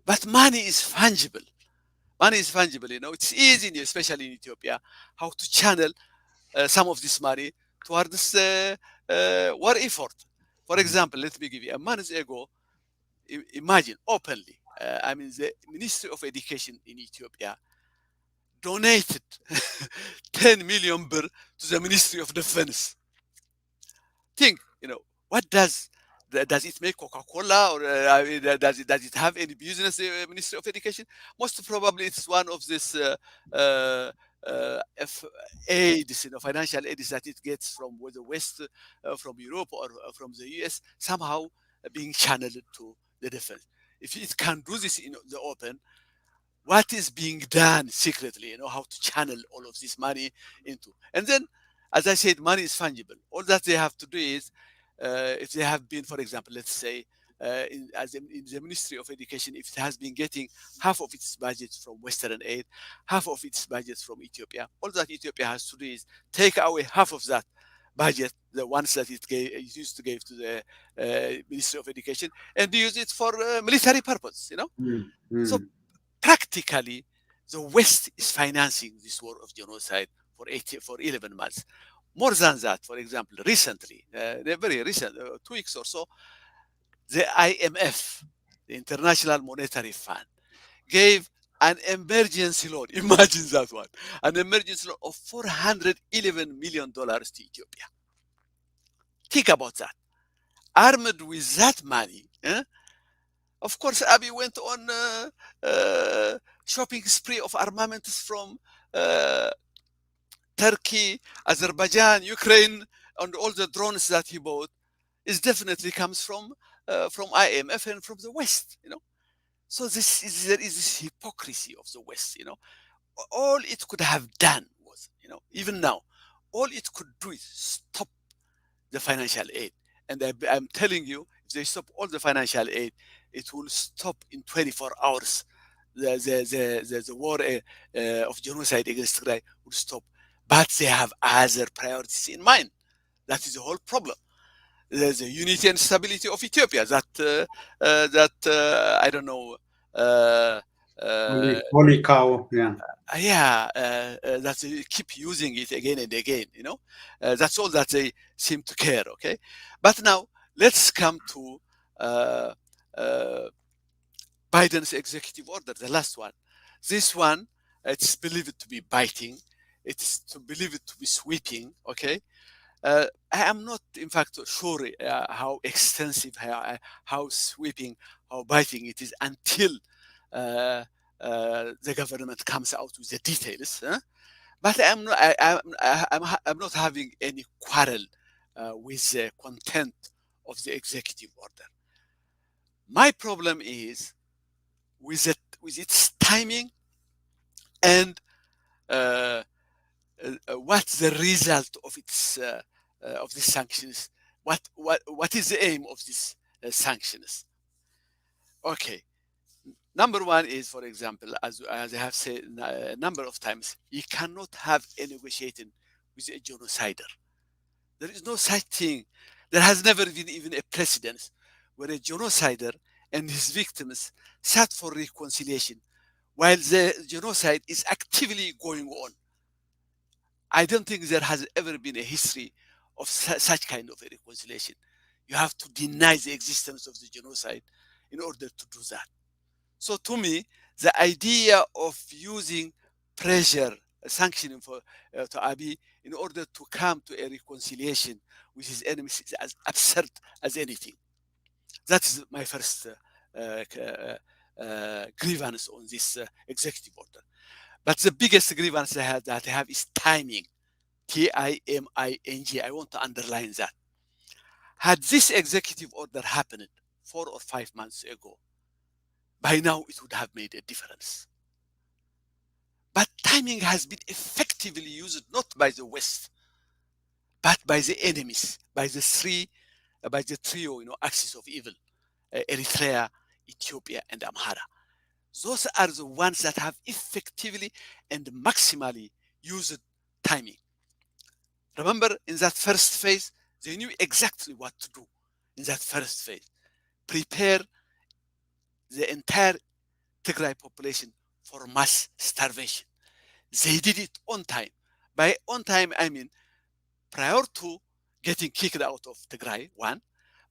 But money is fungible. Money is fungible. It's easy, especially in Ethiopia, how to channel some of this money towards war effort. For example, let me give you a month ago. Imagine openly. The Ministry of Education in Ethiopia donated 10 million birr to the Ministry of Defense. Think, what does it make Coca-Cola, or does it have any business, Ministry of Education? Most probably it's one of this aids, financial aids that it gets from the West, from Europe, or from the US, somehow being channeled to the defense. If it can do this in the open, what is being done secretly, how to channel all of this money into. And then, as I said, money is fungible. All that they have to do is, if they have been, for example, let's say, in the Ministry of Education, if it has been getting half of its budget from Western aid, half of its budget from Ethiopia, all that Ethiopia has to do is take away half of that budget, the ones that it used to give to the Ministry of Education, and use it for military purpose, So practically, the West is financing this war of genocide for 11 months. More than that, for example, recently, very recent, 2 weeks or so, the IMF, the International Monetary Fund, gave an emergency loan. Imagine that one. An emergency loan of $411 million to Ethiopia. Think about that. Armed with that money, of course, Abiy went on shopping spree of armaments from Turkey, Azerbaijan, Ukraine, and all the drones that he bought is definitely comes from IMF and from the West. So there is this hypocrisy of the West. All it could have done was, even now, all it could do is stop the financial aid. And I'm telling you, if they stop all the financial aid, it will stop in 24 hours. The war of genocide against Tigray will stop. But they have other priorities in mind. That is the whole problem. There's a unity and stability of Ethiopia that I don't know. Holy cow, yeah. That they keep using it again and again. That's all that they seem to care. Okay, but now let's come to Biden's executive order, the last one. This one, it's believed to be biting. It's believed to be sweeping. Okay. I am not, in fact, sure how extensive, how sweeping, how biting it is until the government comes out with the details. But I'm not having any quarrel with the content of the executive order. My problem is with its timing and what's the result of these sanctions? What is the aim of these sanctions? Okay, number one is, for example, as I have said a number of times, you cannot have a negotiating with a genocider. There is no such thing. There has never been even a precedent where a genocider and his victims sat for reconciliation while the genocide is actively going on. I don't think there has ever been a history of such kind of a reconciliation. You have to deny the existence of the genocide in order to do that. So to me, the idea of using pressure, sanctioning to Abiy in order to come to a reconciliation with his enemies is as absurd as anything. That is my first grievance on this executive order. But the biggest grievance that I have is timing. Timing. I want to underline that. Had this executive order happened 4 or 5 months ago, by now it would have made a difference. But timing has been effectively used not by the West, but by the enemies, by the trio, axis of evil: Eritrea, Ethiopia, and Amhara. Those are the ones that have effectively and maximally used timing. Remember, in that first phase, they knew exactly what to do in that first phase. Prepare the entire Tigray population for mass starvation. They did it on time. By on time, I mean prior to getting kicked out of Tigray, one,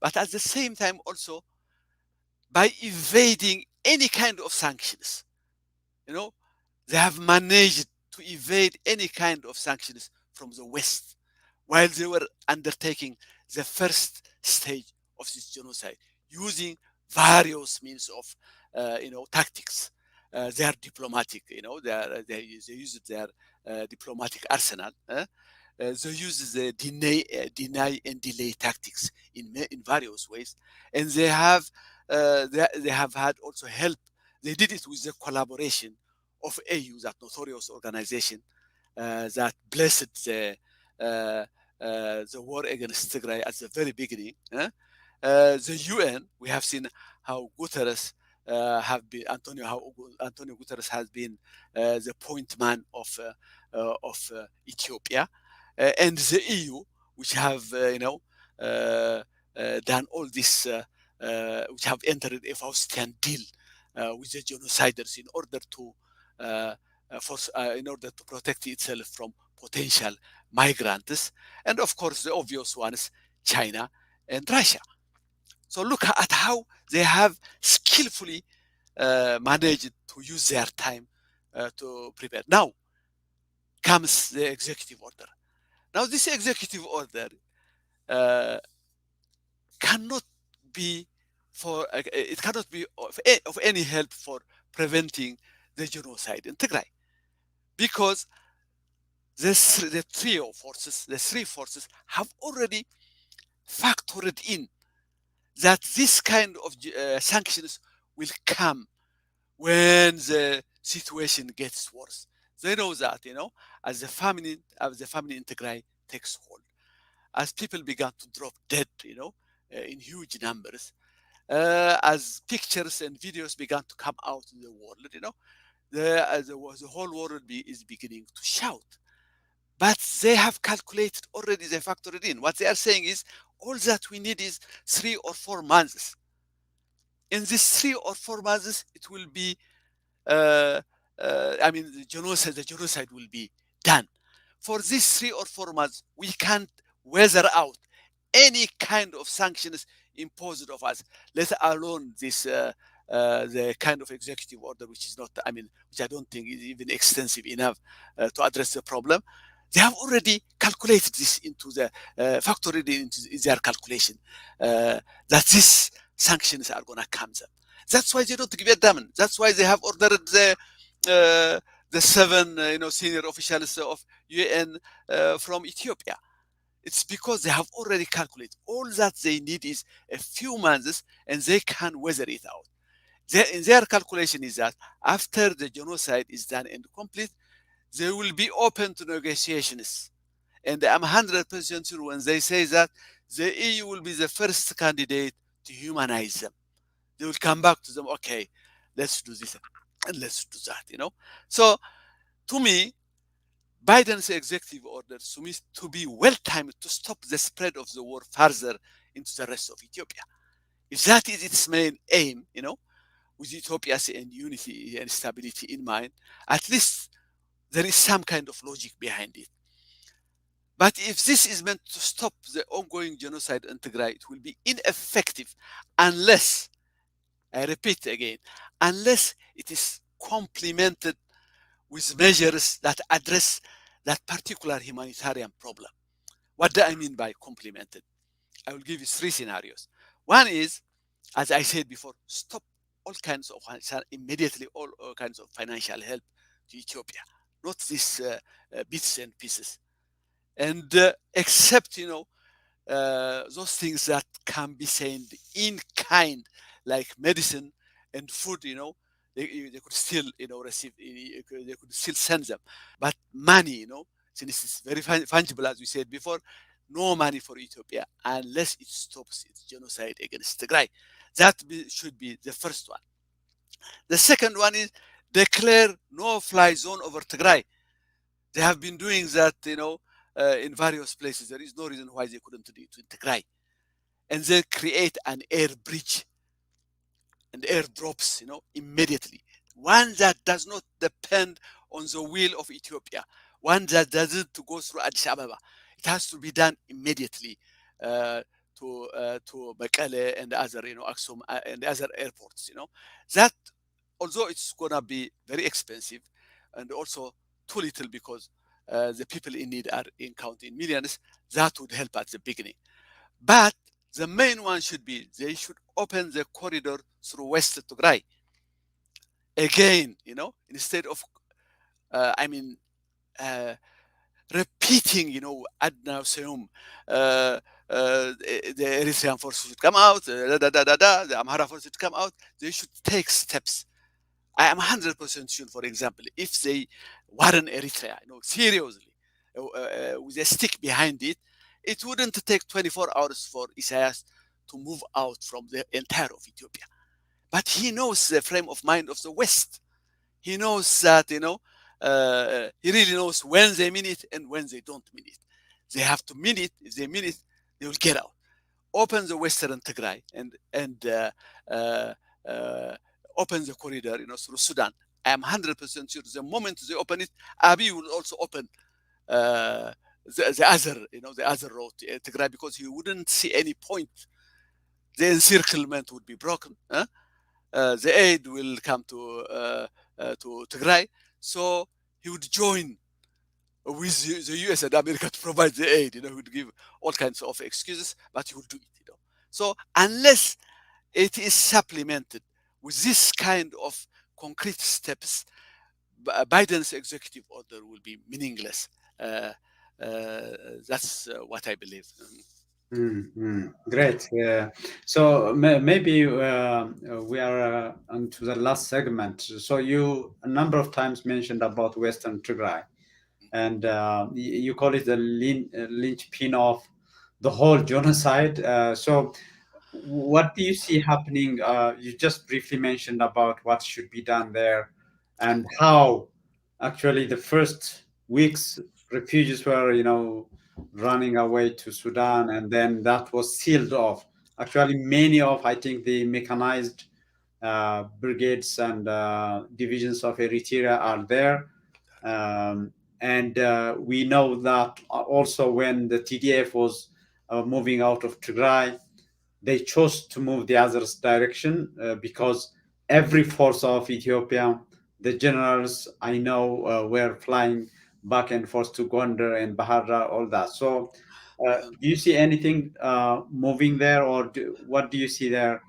but at the same time also by evading any kind of sanctions. You know, they have managed to evade any kind of sanctions from the West while they were undertaking the first stage of this genocide using various means of, tactics. They are diplomatic, they use their diplomatic arsenal. They use the deny and delay tactics in various ways, and they have had also help. They did it with the collaboration of AU, that notorious organization that blessed the war against Tigray at the very beginning. The UN, we have seen how Guterres Antonio Guterres has been the point man of Ethiopia, and the EU, which have done all this, which have entered a Faustian deal with the genociders uh, in order to protect itself from potential migrants, and of course the obvious ones, China and Russia. So look at how they have skillfully managed to use their time to prepare. Now comes the executive order. Now this executive order cannot be it cannot be of any help for preventing the genocide in Tigray, because the three forces have already factored in that this kind of sanctions will come when the situation gets worse. They know that, as the famine in Tigray takes hold, as people began to drop dead, in huge numbers, as pictures and videos began to come out in the world, the whole world is beginning to shout. But they have calculated already, they factored in. What they are saying is, all that we need is 3 or 4 months. In these 3 or 4 months, it will be, the genocide will be done. For these 3 or 4 months, we can't weather out any kind of sanctions imposed of us, let alone this the kind of executive order which is not, which I don't think is even extensive enough to address the problem. They have already calculated this into the factored into their calculation that these sanctions are going to come them. That's why they don't give a damn. That's why they have ordered the 7 senior officials of UN from Ethiopia. It's because they have already calculated. All that they need is a few months, and they can weather it out. In their calculation is that after the genocide is done and complete, they will be open to negotiations. And I'm 100% sure when they say that the EU will be the first candidate to humanize them. They will come back to them, okay, let's do this and let's do that, So to me, Biden's executive orders to be well timed to stop the spread of the war further into the rest of Ethiopia. If that is its main aim, with Ethiopia's and unity and stability in mind, at least there is some kind of logic behind it. But if this is meant to stop the ongoing genocide in Tigray, it will be ineffective unless, I repeat again, unless it is complemented with measures that address that particular humanitarian problem. What do I mean by complemented? I will give you 3 scenarios. One is, as I said before, stop immediately all kinds of financial help to Ethiopia, not these bits and pieces. And except, those things that can be sent in kind, like medicine and food, they could still, receive, they could still send them. But money, since it's very fungible, as we said before, no money for Ethiopia unless it stops its genocide against Tigray. That should be the first one. The second one is declare no-fly zone over Tigray. They have been doing that, in various places. There is no reason why they couldn't do it in Tigray. And then create an air bridge and airdrops, immediately. One that does not depend on the will of Ethiopia. One that doesn't go through Addis Ababa. It has to be done immediately to Mekelle and other, Aksum and other airports. That, although it's gonna be very expensive and also too little because the people in need are counting millions, that would help at the beginning. But the main one should be they should open the corridor through West Tigray. Again, instead of, repeating, ad nauseum, the Eritrean forces should come out, the Amhara forces should come out. They should take steps. I am 100% sure, for example, if they warn Eritrea, seriously, with a stick behind it, it wouldn't take 24 hours for Isaias to move out from the entire of Ethiopia. But he knows the frame of mind of the West. He knows that, he really knows when they mean it and when they don't mean it. They have to mean it. If they mean it, they will get out. Open the Western Tigray and open the corridor, through Sudan. I am 100% sure the moment they open it, Abiy will also open the other road to Tigray, because he wouldn't see any point. The encirclement would be broken. The aid will come to Tigray, so he would join with the US and America to provide the aid. He would give all kinds of excuses, but he will do it. So unless it is supplemented with this kind of concrete steps, Biden's executive order will be meaningless. That's what I believe. Great. So maybe we are onto the last segment. So you a number of times mentioned about Western Tigray, and you call it the linchpin of the whole genocide. So what do you see happening? You just briefly mentioned about what should be done there, and how actually the first weeks refugees were, running away to Sudan, and then that was sealed off. Actually, many of, I think, the mechanized brigades and divisions of Eritrea are there. And we know that also when the TDF was moving out of Tigray, they chose to move the other direction because every force of Ethiopia, the generals I know were flying back and forth to Gondar and Bahara, all that. So, do you see anything moving there, or what do you see there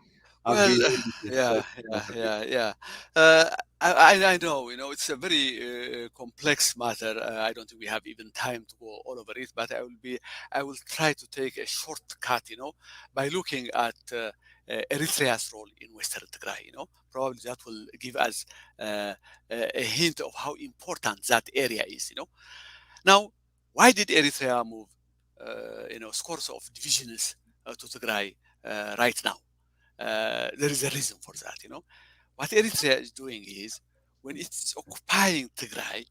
as Well, we leave this yeah. Uh, I know, it's a very complex matter. I don't think we have even time to go all over it, but I will try to take a shortcut, by looking at Eritrea's role in Western Tigray. Probably that will give us a hint of how important that area is. Now, why did Eritrea move, scores of divisions to Tigray right now? There is a reason for that. What Eritrea is doing is, when it's occupying Tigray,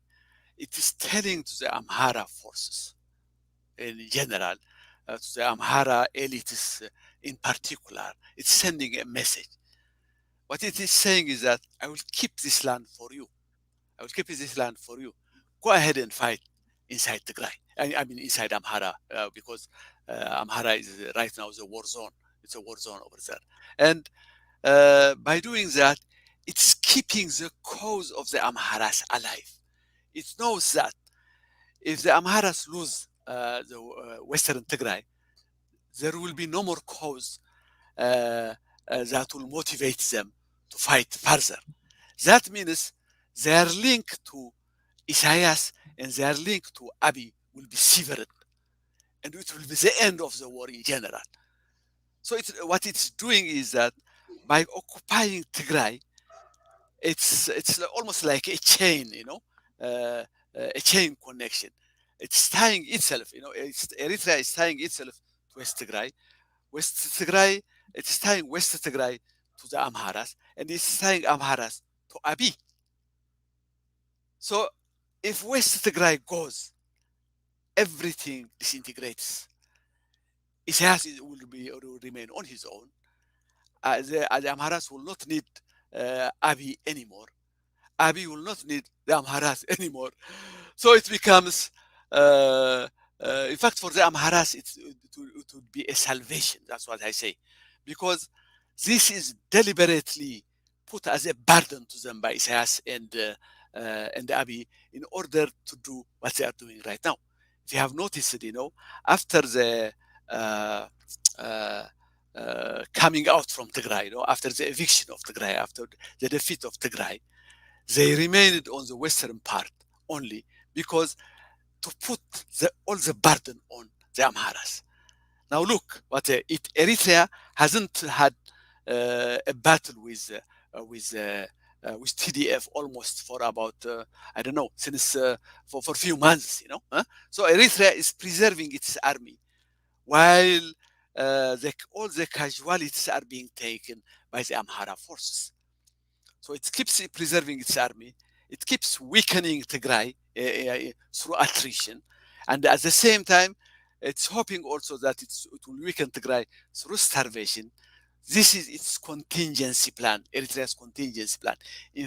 it is telling to the Amhara forces in general, to the Amhara elites in particular, it's sending a message. What it is saying is that I will keep this land for you. I will keep this land for you. Go ahead and fight inside Tigray. I mean, inside Amhara, because Amhara is right now the war zone. It's a war zone over there. And by doing that, it's keeping the cause of the Amharas alive. It knows that if the Amharas lose the Western Tigray, there will be no more cause that will motivate them to fight further. That means their link to Isaias and their link to Abiy will be severed, and it will be the end of the war in general. So what it's doing is that by occupying Tigray, it's almost like a chain, a chain connection. It's tying itself, Eritrea is tying itself to West Tigray. West Tigray it's tying West Tigray to the Amharas, and it's tying Amharas to Abiy. So if West Tigray goes, everything disintegrates. Isaias will remain on his own. The Amharas will not need Abiy anymore. Abiy will not need the Amharas anymore. So it becomes, in fact, for the Amharas, it would be a salvation. That's what I say. Because this is deliberately put as a burden to them by Isaias and Abiy in order to do what they are doing right now. If you have noticed, after the coming out from Tigray, after the eviction of Tigray, after the defeat of Tigray, they remained on the western part only because to put all the burden on the Amharas. Now look, what Eritrea hasn't had a battle with TDF almost for about I don't know, since for a few months, So Eritrea is preserving its army while all the casualties are being taken by the Amhara forces. So it keeps preserving its army. It keeps weakening Tigray through attrition. And at the same time, it's hoping also that it will weaken Tigray through starvation. This is its contingency plan, Eritrea's contingency plan. In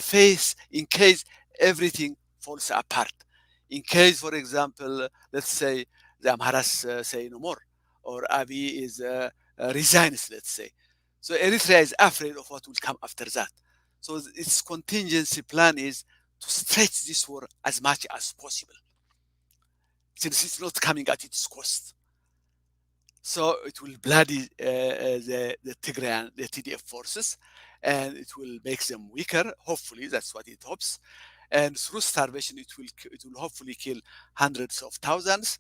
case everything falls apart. In case, for example, let's say the Amharas say no more, or Abiy resigns, let's say. So Eritrea is afraid of what will come after that. So its contingency plan is to stretch this war as much as possible, since it's not coming at its cost. So it will bloody the Tigrayan, the TDF forces, and it will make them weaker. Hopefully, that's what it hopes. And through starvation, it will hopefully kill hundreds of thousands.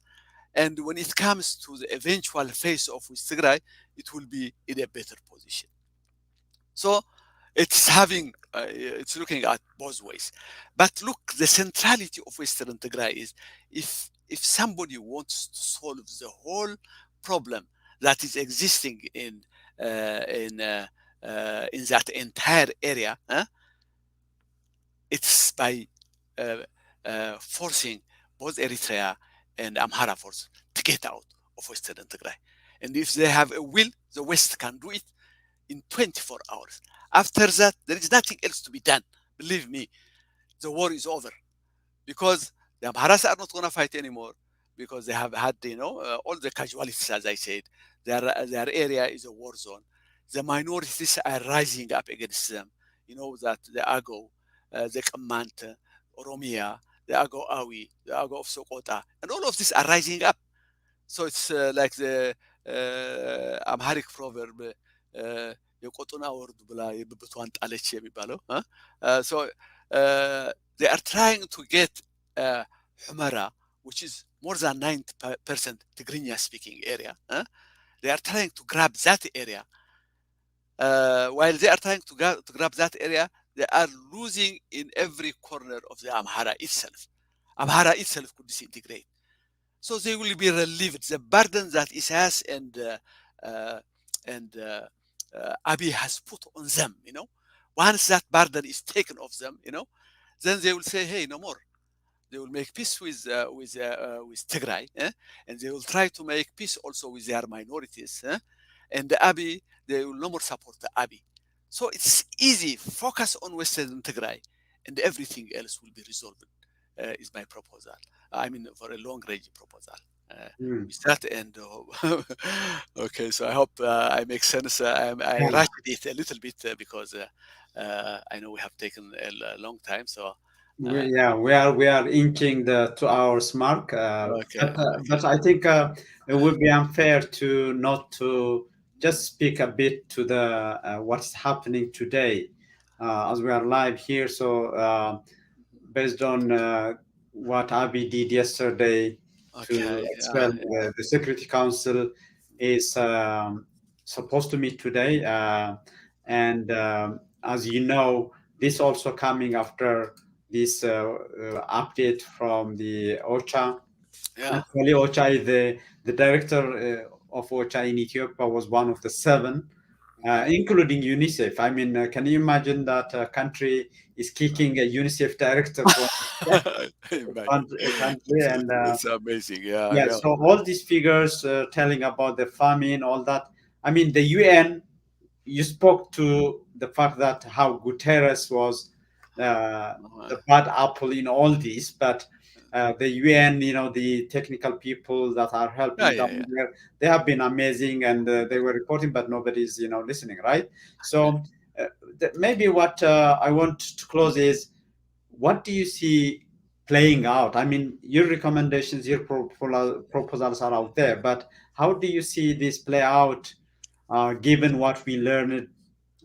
And when it comes to the eventual face off with Tigray, it will be in a better position. So it's looking at both ways. But look, the centrality of Western Tigray is if somebody wants to solve the whole problem that is existing in that entire area, it's by forcing both Eritrea and Amhara force to get out of Western Tigray. And if they have a will, the West can do it in 24 hours. After that, there is nothing else to be done. Believe me, the war is over. Because the Amharas are not going to fight anymore, because they have had, all the casualties, as I said. Their area is a war zone. The minorities are rising up against them. You know that the Ago, the Kamant, Oromia, the Ago Awi, the Ago of Sokota, and all of these are rising up. So it's like the Amharic proverb, የቆጡን አወርዱ ብላ የብብቷን ጣለች የሚባለው. So they are trying to get Humera, which is more than 90% Tigrinya speaking area. They are trying to grab that area. While they are trying to grab that area, they are losing in every corner of the Amhara itself. Amhara itself could disintegrate. So they will be relieved. The burden that Isaias and Abiy has put on them, once that burden is taken off them, then they will say, hey, no more. They will make peace with Tigray, and they will try to make peace also with their minorities. And the Abiy, they will no more support the Abiy. So it's easy. Focus on Western Tigray, and everything else will be resolved. Is my proposal. I mean, for a long-range proposal. With that end, okay. So I hope I make sense. I rushed it a little bit because I know we have taken a long time. So we are inching the 2 hours mark. But I think it would be unfair not to just speak a bit to the what's happening today, as we are live here. So based on what Abiy did yesterday to expel the Security Council is supposed to meet today, and as you know, this also coming after this update from the OCHA. Actually, OCHA, the director of OCHA in Ethiopia was one of the 7 including UNICEF. I mean, can you imagine that a country is kicking a UNICEF director from Imagine. a country? And It's amazing. Yeah, I yeah, know. so all these figures telling about the famine, all that. I mean, the UN, you spoke to the fact that how Guterres was Uh, the bad apple in all this, but the UN, the technical people that are yeah, helping yeah, down yeah. there, they have been amazing, and they were reporting, but nobody's, listening, right? So maybe what I want to close is, what do you see playing out? I mean, your recommendations, your proposals are out there, but how do you see this play out, given what we learned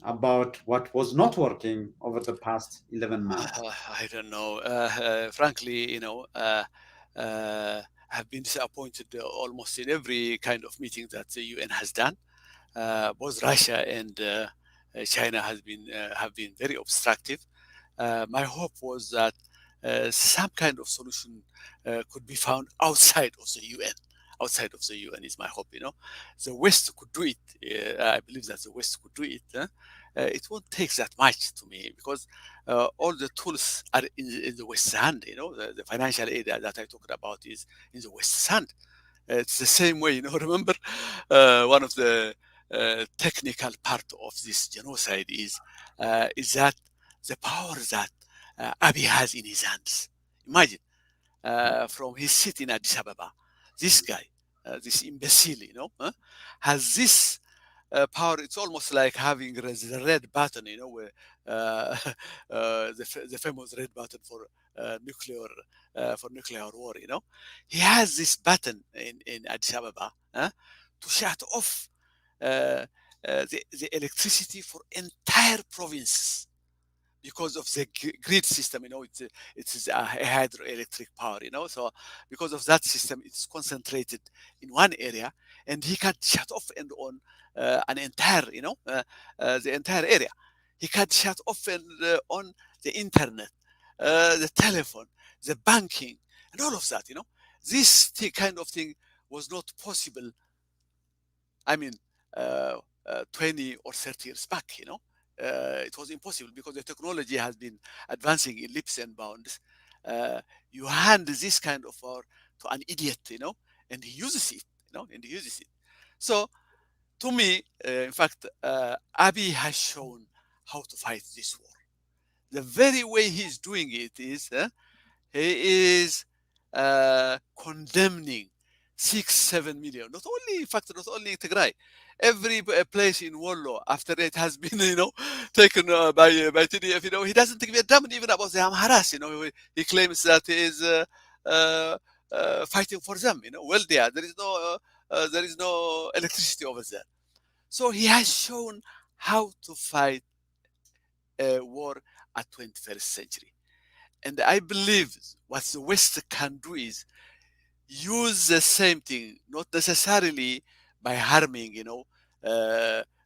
about what was not working over the past 11 months? I don't know. Frankly, I've been disappointed almost in every kind of meeting that the UN has done. Both Russia and China have been very obstructive. My hope was that some kind of solution could be found outside of the UN. Outside of the UN is my hope. The West could do it. I believe that the West could do it. It won't take that much to me, because all the tools are in the West's hand. The financial aid that I talked about is in the West's hand. It's the same way. Remember, one of the technical part of this genocide is that the power that Abiy has in his hands. Imagine, from his seat in Addis Ababa, this guy, this imbecile, has this power. It's almost like having the red button, where the famous red button for nuclear war. He has this button in Addis Ababa to shut off the electricity for entire provinces, because of the grid system. It's a hydroelectric power. So because of that system, it's concentrated in one area, and he can shut off and on an entire, the entire area. He can shut off and on the internet, the telephone, the banking, and all of that. This kind of thing was not possible. I mean, 20 or 30 years back. It was impossible, because the technology has been advancing in leaps and bounds. You hand this kind of power to an idiot, and he uses it, and he uses it. So, to me, in fact, Abiy has shown how to fight this war. The very way he's doing it is, he is condemning 6-7 million. Not only, in fact, not only in Tigray, every place in Wollo after it has been, taken by TDF. He doesn't give a damn even about the Amharas. He claims that he is fighting for them. Well, there is no electricity over there. So he has shown how to fight a war at 21st century. And I believe what the West can do is use the same thing, not necessarily by harming,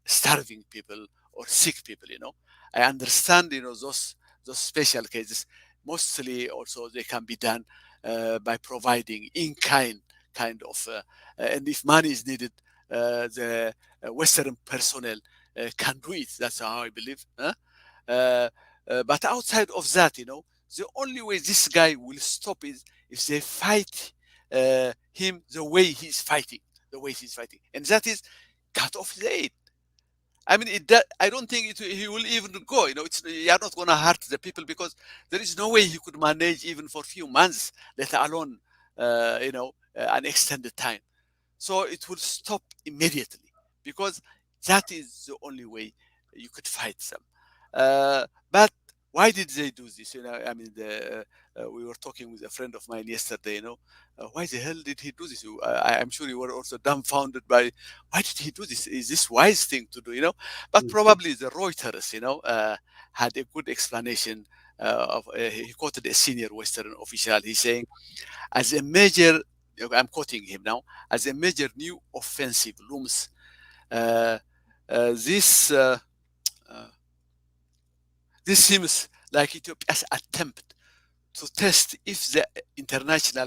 starving people or sick people. I understand, those special cases. Mostly, also, they can be done by providing kind of, and if money is needed, the Western personnel can do it. That's how I believe. But outside of that, the only way this guy will stop is if they fight him the way he's fighting, and that is cut off his aid. I mean, I don't think he will even go. You are not going to hurt the people, because there is no way he could manage even for a few months, let alone, an extended time. So it will stop immediately, because that is the only way you could fight them. But why did they do this? I mean, we were talking with a friend of mine yesterday. Why the hell did he do this? I'm sure you were also dumbfounded by, why did he do this? Is this wise thing to do? But probably the Reuters, had a good explanation. He quoted a senior Western official. He's saying, as a major, I'm quoting him now, as a major new offensive looms, this. This seems like Ethiopia's attempt to test if the international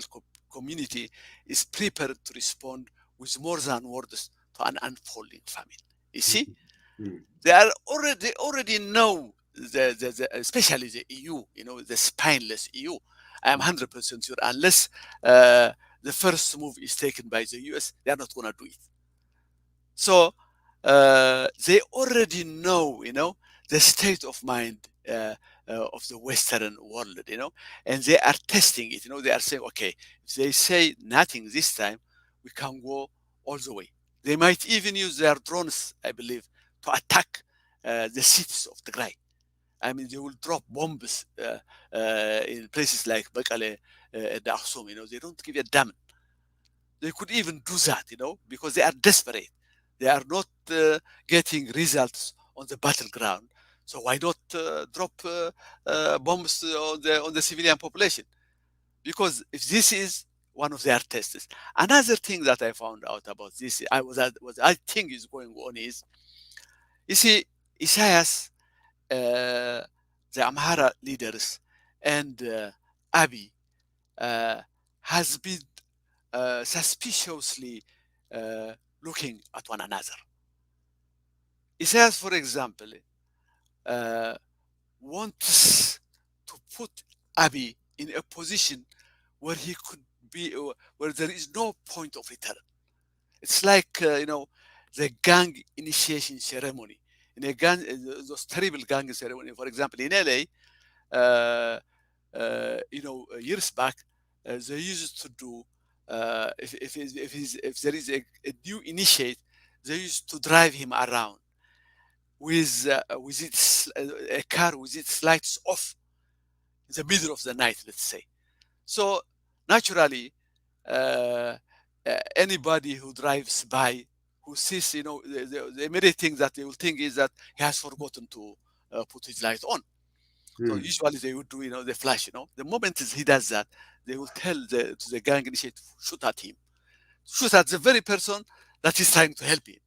community is prepared to respond with more than words to an unfolding famine. You see? They already know especially the EU, the spineless EU. I am 100% sure unless the first move is taken by the US, they are not going to do it. So they already know, the state of mind of the Western world, and they are testing it. They are saying, okay, if they say nothing this time, we can go all the way. They might even use their drones, I believe, to attack the cities of Tigray. I mean, they will drop bombs in places like Bekele and Aksum. They don't give a damn. They could even do that, because they are desperate. They are not getting results on the battleground. So why not drop bombs on the civilian population? Because if this is one of their tests. Another thing that I found out about this, what I think is going on is, you see, Isaias, the Amhara leaders, and Abiy has been suspiciously looking at one another. Isaias, for example, wants to put Abiy in a position where he could be, where there is no point of return. It's like, the gang initiation ceremony. In a gang, those terrible gang ceremony, for example, in LA, years back, they used to do, if there is a new initiate, they used to drive him around with a car with its lights off in the middle of the night, let's say. So naturally, anybody who drives by, who sees, the immediate thing that they will think is that he has forgotten to put his light on. So usually they would do, the flash, The moment he does that, they will tell to the gang initiate, shoot at him. Shoot at the very person that is trying to help him,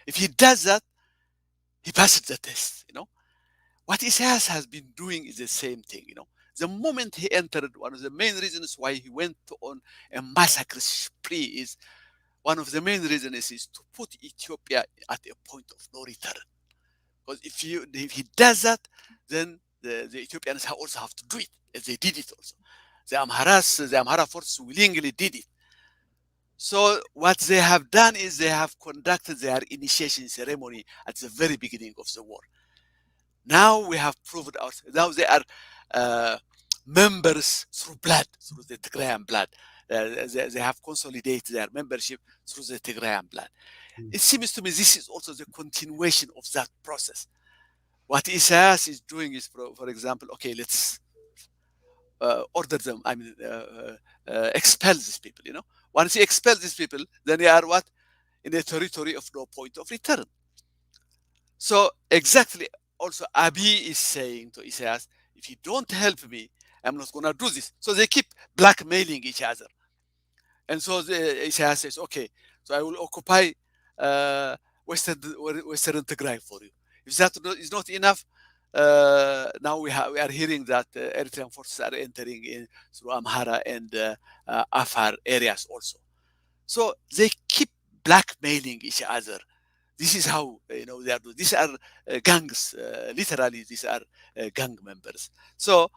If he does that, he passes the test, What Isaias has been doing is the same thing, The moment he entered, one of the main reasons why he went on a massacre spree is, one of the main reasons is to put Ethiopia at a point of no return. Because if he does that, then the Ethiopians also have to do it, as they did it also. The Amhara forces willingly did it. So what they have done is they have conducted their initiation ceremony at the very beginning of the war. Now we have proved ourselves. Now they are members through blood, through the Tigrayan blood. They have consolidated their membership through the Tigrayan blood. It seems to me this is also the continuation of that process. What Isaias is doing is, for example, okay, let's order them, expel these people, Once he expels these people, then they are what? In a territory of no point of return. So exactly, also Abiy is saying to Isaias, if you don't help me, I'm not going to do this. So they keep blackmailing each other. And so Isaias says, okay, so I will occupy Western Tigray for you. If that is not enough, now we are hearing that Eritrean forces are entering in through Amhara and Afar areas also. So they keep blackmailing each other. This is how they are doing. These are gangs. Literally, these are gang members. So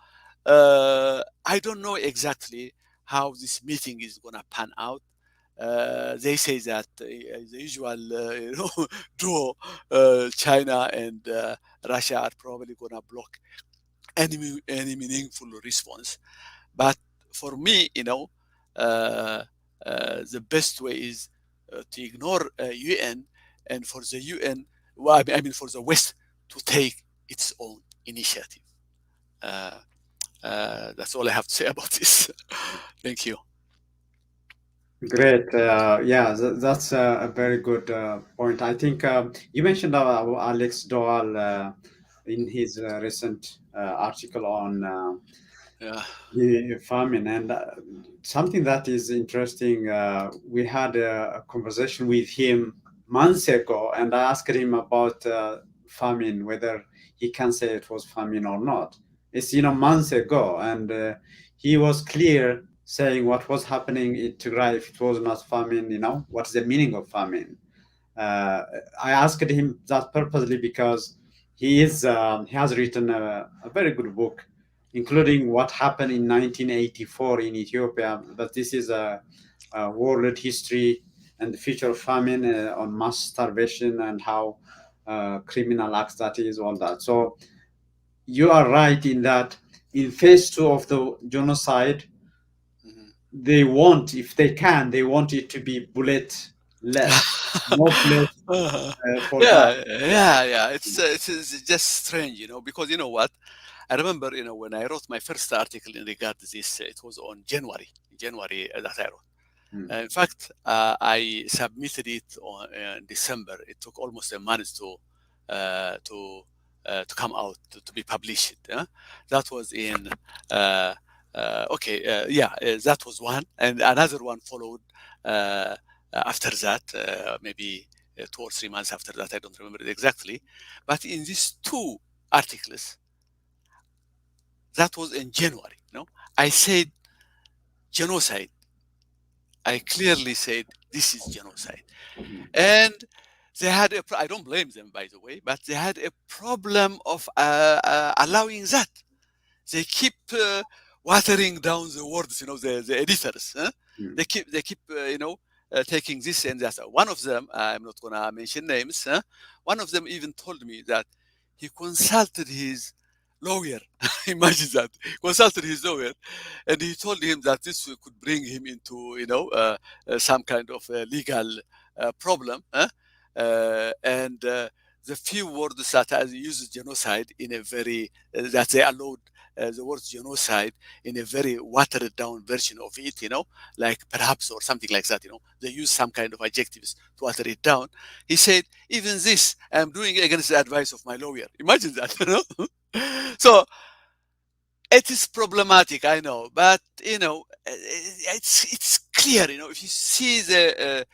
I don't know exactly how this meeting is going to pan out. They say that the usual, duo, China and Russia are probably going to block any meaningful response. But for me, the best way is to ignore UN, and for the UN, well, I mean for the West to take its own initiative. That's all I have to say about this. Thank you. Great. Yeah, that's a very good point. I think you mentioned Alex Doyle in his recent article on the famine, and something that is interesting. We had a conversation with him months ago, and I asked him about famine, whether he can say it was famine or not. It's months ago, and he was clear saying what was happening in Tigray. If it was not famine, what's the meaning of famine? I asked him that purposely because he has written a very good book, including what happened in 1984 in Ethiopia. But this is a world history and the future of famine on mass starvation and how criminal acts that is, all that. So you are right in that in phase two of the genocide, they want, if they can, they want it to be bullet less, no bullet for that. Yeah. It's just strange, because you know what? I remember, when I wrote my first article in regard to this, it was on January that I wrote. In fact, I submitted it on December. It took almost a month to come out to be published. That was in that was one, and another one followed after that, maybe 2 or 3 months after that. I don't remember it exactly, but in these two articles, that was in January. I said genocide. I clearly said this is genocide. And they had I don't blame them, by the way, but they had a problem of allowing that. They keep watering down the words, the editors. They keep taking this and that. One of them, I'm not going to mention names, one of them even told me that he consulted his lawyer. Imagine that. Consulted his lawyer, and he told him that this could bring him into, some kind of legal problem. And the few words that I used genocide in a very, that they allowed the word genocide in a very watered down version of it, like perhaps or something like that, they use some kind of adjectives to water it down. He said, even this I'm doing against the advice of my lawyer. Imagine that, So it is problematic, I know, but it's clear. If you see the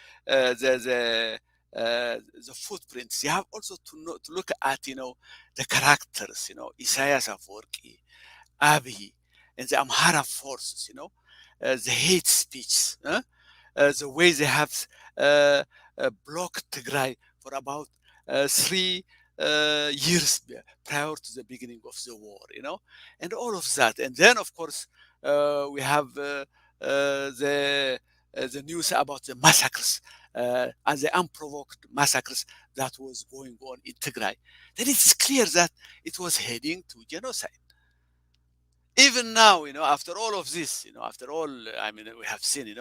footprints, you have also to look at the characters. Isaias Afwerki, Abiy, and the Amhara forces. The hate speech, the way they have blocked Tigray for about 3 years prior to the beginning of the war, and all of that. And then, of course, we have the news about the massacres and the unprovoked massacres that was going on in Tigray. Then it's clear that it was heading to genocide. Even now, after all of this, after all, we have seen,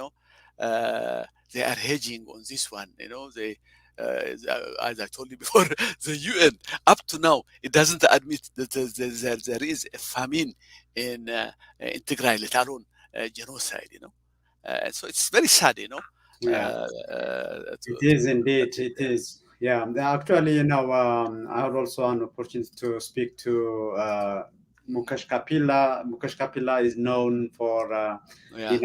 they are hedging on this one. They, as I told you before, the UN up to now it doesn't admit that there is a famine in Tigray, let alone genocide. So it's very sad. Yeah, it To is indeed. It is. Yeah, actually, I had also an opportunity to speak to Mukesh Kapila. Mukesh Kapila is known for, yeah,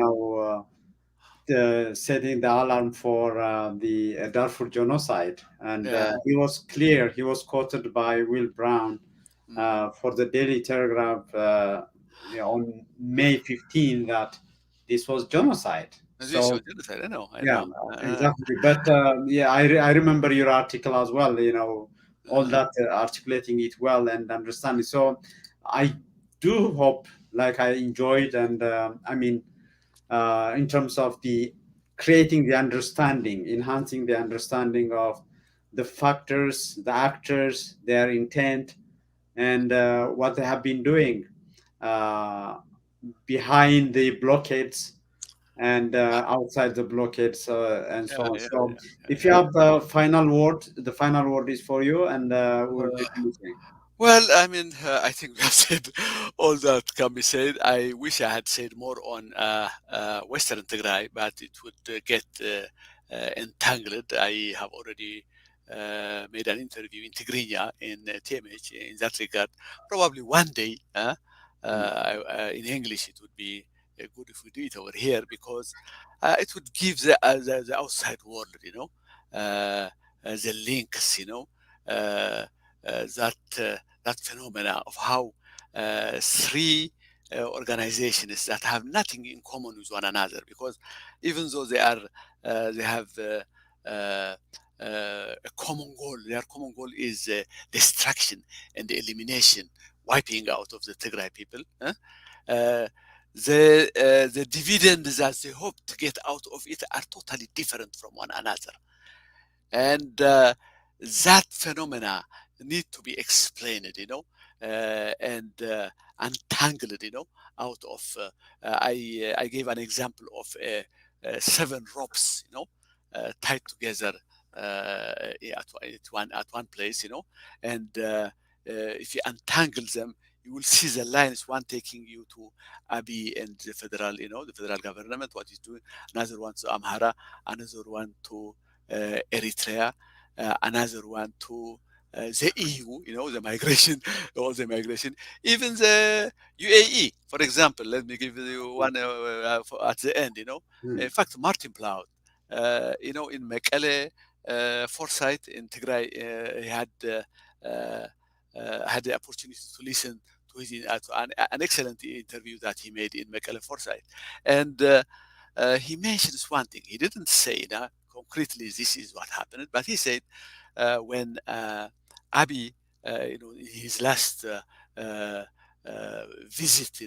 setting the alarm for the Darfur genocide, and yeah. he was clear. He was quoted by Will Brown for the Daily Telegraph on May 15 that this was genocide. This So was genocide. I yeah, know. exactly. But yeah, I remember your article as well. All that articulating it well and understanding. So I do hope, like I enjoyed, and in terms of the creating the understanding, enhancing the understanding of the factors, the actors, their intent, and what they have been doing uh, behind the blockades and outside the blockades and so Yeah, on. yeah, So, yeah, if you yeah. have the final word is for you, and we'll be finishing. Well, I think we have said all that can be said. I wish I had said more on Western Tigray, but it would get entangled. I have already made an interview in Tigrinya in TMH in that regard. Probably one day, in English, it would be good if we do it over here because it would give the outside world, the links, uh, that that phenomena of how three organizations that have nothing in common with one another, because even though they have a common goal. Their common goal is destruction and elimination, wiping out of the Tigray people. The dividends that they hope to get out of it are totally different from one another, and that phenomena need to be explained, and untangled, out of. I gave an example of 7 ropes, tied together at one place, and if you untangle them, you will see the lines. One taking you to Abiy and the federal, the federal government, what he's doing. Another one to Amhara. Another one to Eritrea. Another one to the EU, the migration, all the migration, even the UAE, for example. Let me give you one at the end. In fact, Martin Plaut, in Mekelle, Foresight in Tigray, he had the opportunity to listen to an excellent interview that he made in Mekelle Foresight, and he mentions one thing. He didn't say concretely this is what happened, but he said when Abiy, in his last visit,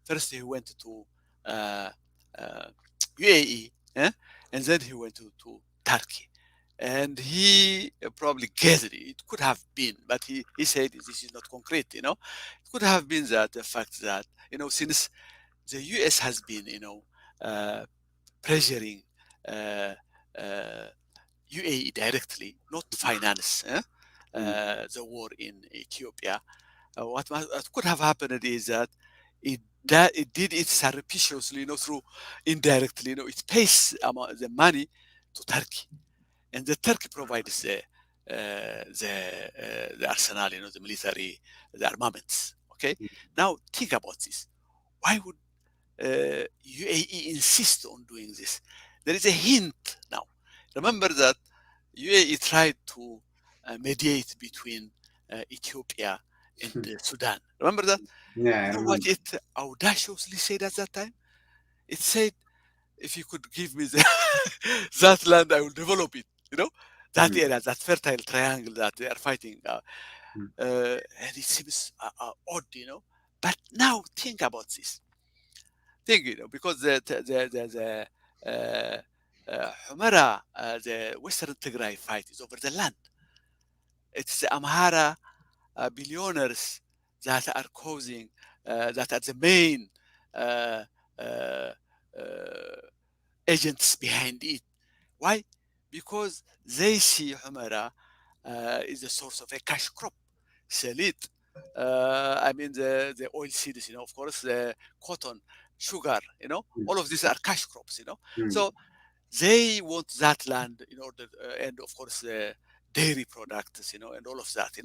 first he went to UAE, and then he went to Turkey. And he probably gathered it. It could have been, but he said this is not concrete, It could have been that the fact that, since the US has been, pressuring UAE directly, not finance the war in Ethiopia. What could have happened is that it did it surreptitiously, through indirectly, it pays the money to Turkey, and the Turkey provides the arsenal, the military, the armaments. Okay, now think about this. Why would UAE insist on doing this? There is a hint now. Remember that UAE tried to mediate between Ethiopia and Sudan. Remember that? Yeah, I You know remember. what it audaciously said at that time? It said, if you could give me that land, I will develop it. That area, that fertile triangle that they are fighting. And it seems odd, But now think about this. Think, because the Humera, the Western Tigray fight is over the land. It's the Amhara billionaires that are causing, that are the main uh, uh, uh, agents behind it. Why? Because they see Humera is a source of a cash crop. Sell it. I mean, the oil seeds, of course, the cotton, sugar, all of these are cash crops, So they want that land in order, and of course, the dairy products, and all of that,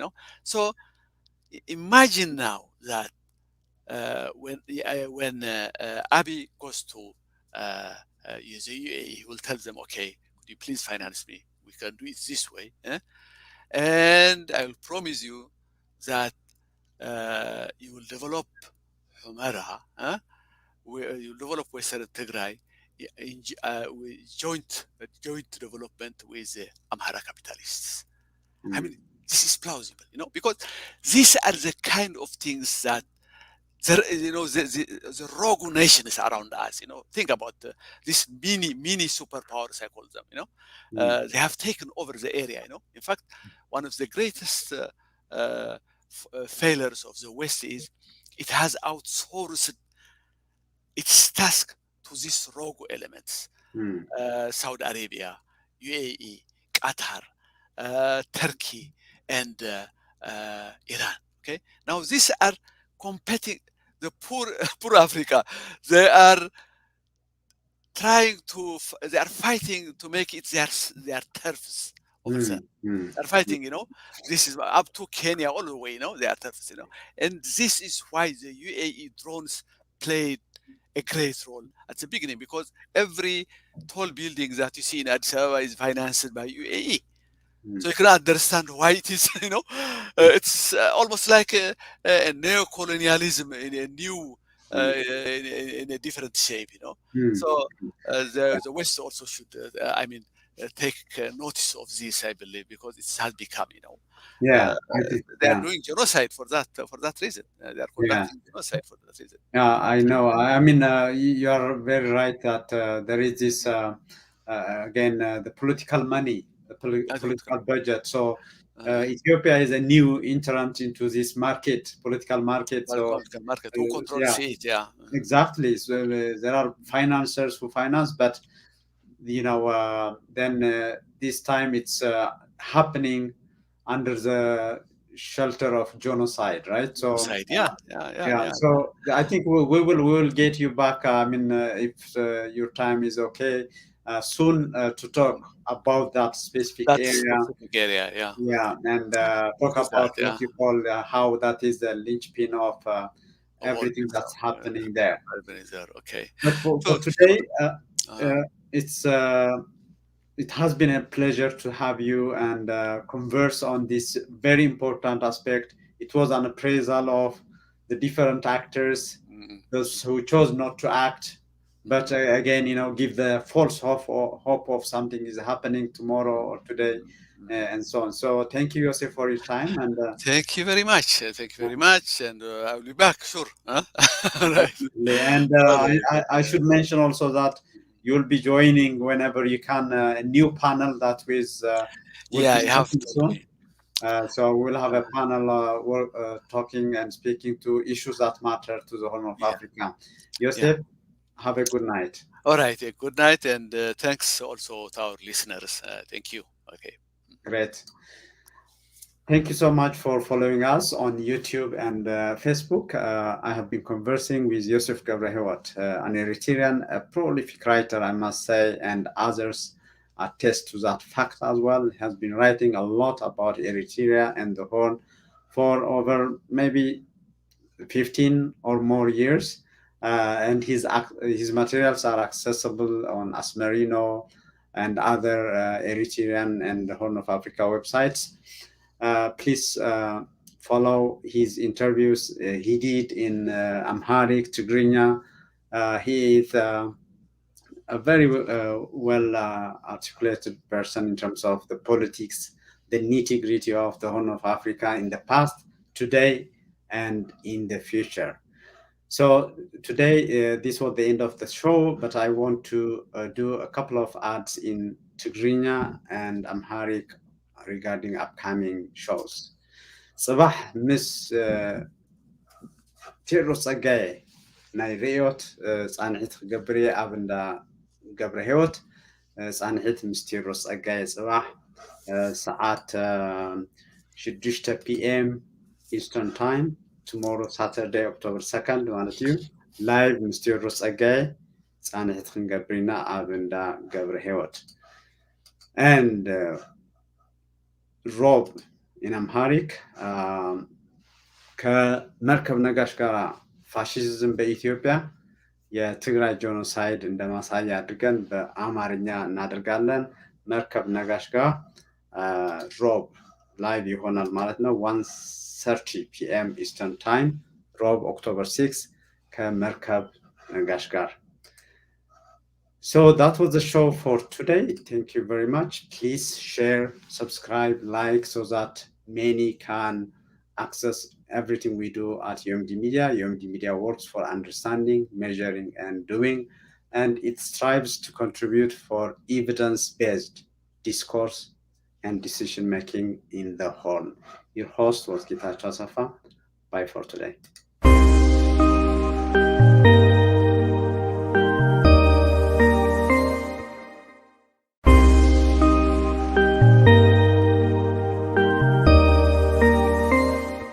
So imagine now that when Abiy goes to UAE, he will tell them, okay, could you please finance me? We can do it this way, and I will promise you that you will develop Humera, you develop Western Tigray with joint development with the Amhara capitalists. I mean, this is plausible, because these are the kind of things that the rogue nations around us. Think about these mini superpowers, I call them. They have taken over the area. In fact, one of the greatest failures of the West is it has outsourced its task to these rogue elements. Saudi Arabia, UAE, Qatar, Turkey, and Iran. Okay, now these are competing. The poor Africa, they are they are fighting to make it their turfs over there. They're fighting, this is up to Kenya all the way, they are turfs, and this is why the UAE drones played a great role at the beginning, because every tall building that you see in Addis Ababa is financed by UAE. So you can understand why it is, it's almost like a neo-colonialism in a new, in a different shape, So the West also should, I mean, take notice of this, I believe, because it has become, Yeah, I think, they are yeah, doing genocide for that reason. They are yeah. conducting genocide for that reason. Yeah, I know. I mean, you are very right that there is this again the political money, the That's what political budget. So uh, Ethiopia is a new entrant into this market, political market. So political market who yeah, controls it. Yeah. exactly. So there are financiers who finance, but then this time it's happening under the shelter of genocide, right? So Genocide. Yeah. Yeah. Yeah. yeah, Yeah. Yeah. so I think we will get you back. I mean, if your time is okay, soon to talk about that specific That area. specific area. Yeah. Yeah, and talk Do that. about what Yeah. you call how that is the linchpin of All everything this that's stuff. happening there. Urban is there. Okay. But for So, today, uh, it's it has been a pleasure to have you and converse on this very important aspect. It was an appraisal of the different actors, mm, those who chose not to act, but again, give the false hope of something is happening tomorrow or today, and so on. So thank you, Yosef, for your time, and thank you very much. Thank you very much. And I'll be back, sure. Huh? Right. absolutely. And Okay. I should mention also that you'll be joining whenever you can a new panel that will Yeah, be you have starting told soon. me. So we'll have a panel talking and speaking to issues that matter to the Horn of Yeah. Africa. Yeah. Yosef, have a good night. All right. Good night. And thanks also to our listeners. Thank you. Okay. Great. Thank you so much for following us on YouTube and Facebook. I have been conversing with Yosef Gebrehiwet, an Eritrean, a prolific writer, I must say, and others attest to that fact as well. He has been writing a lot about Eritrea and the Horn for over maybe 15 or more years. And his materials are accessible on Asmerino and other Eritrean and Horn of Africa websites. Please follow his interviews he did in Amharic, Tigrinya. He is a very well articulated person in terms of the politics, the nitty gritty of the Horn of Africa in the past, today, and in the future. So today, this was the end of the show, but I want to do a couple of ads in Tigrinya and Amharic regarding upcoming shows. صباح مس ቴዎድሮስ ጸጋየ ናይ ርእዮት ጻንሒት ክገብር እየ ኣብ እንዳ ገብረ ህይወት ጻንሒት ምስ ቴዎድሮስ ጸጋየ ጽባሕ ሰዓት 6 p.m. Eastern Time tomorrow Saturday October 2nd ማለት እዩ ላይቭ ምስ ቴዎድሮስ ጸጋየ ጻንሒት ክንገብር ኢና ኣብ እንዳ ገብረ ህይወት and Rob in Amharic ከመርከብ ነጋሽ ጋር ፋሽዝም በኢትዮጵያ የትግራይ ጄኖሳይድ እንደ ማሳያ አድርገን በአማርኛ እናደርጋለን። መርከብ ነጋሽ ጋር ሮብ ላይቭ ይሆናል ማለት ነው 1:30 p.m. Eastern Time ሮብ October 6 ከመርከብ ነጋሽ ጋር So that was the show for today. Thank you very much. Please share, subscribe, like so that many can access everything we do at UMD Media. UMD Media works for understanding, measuring, and doing, and it strives to contribute for evidence-based discourse and decision-making in the Horn. Your host was Gita Chasafa. Bye for today.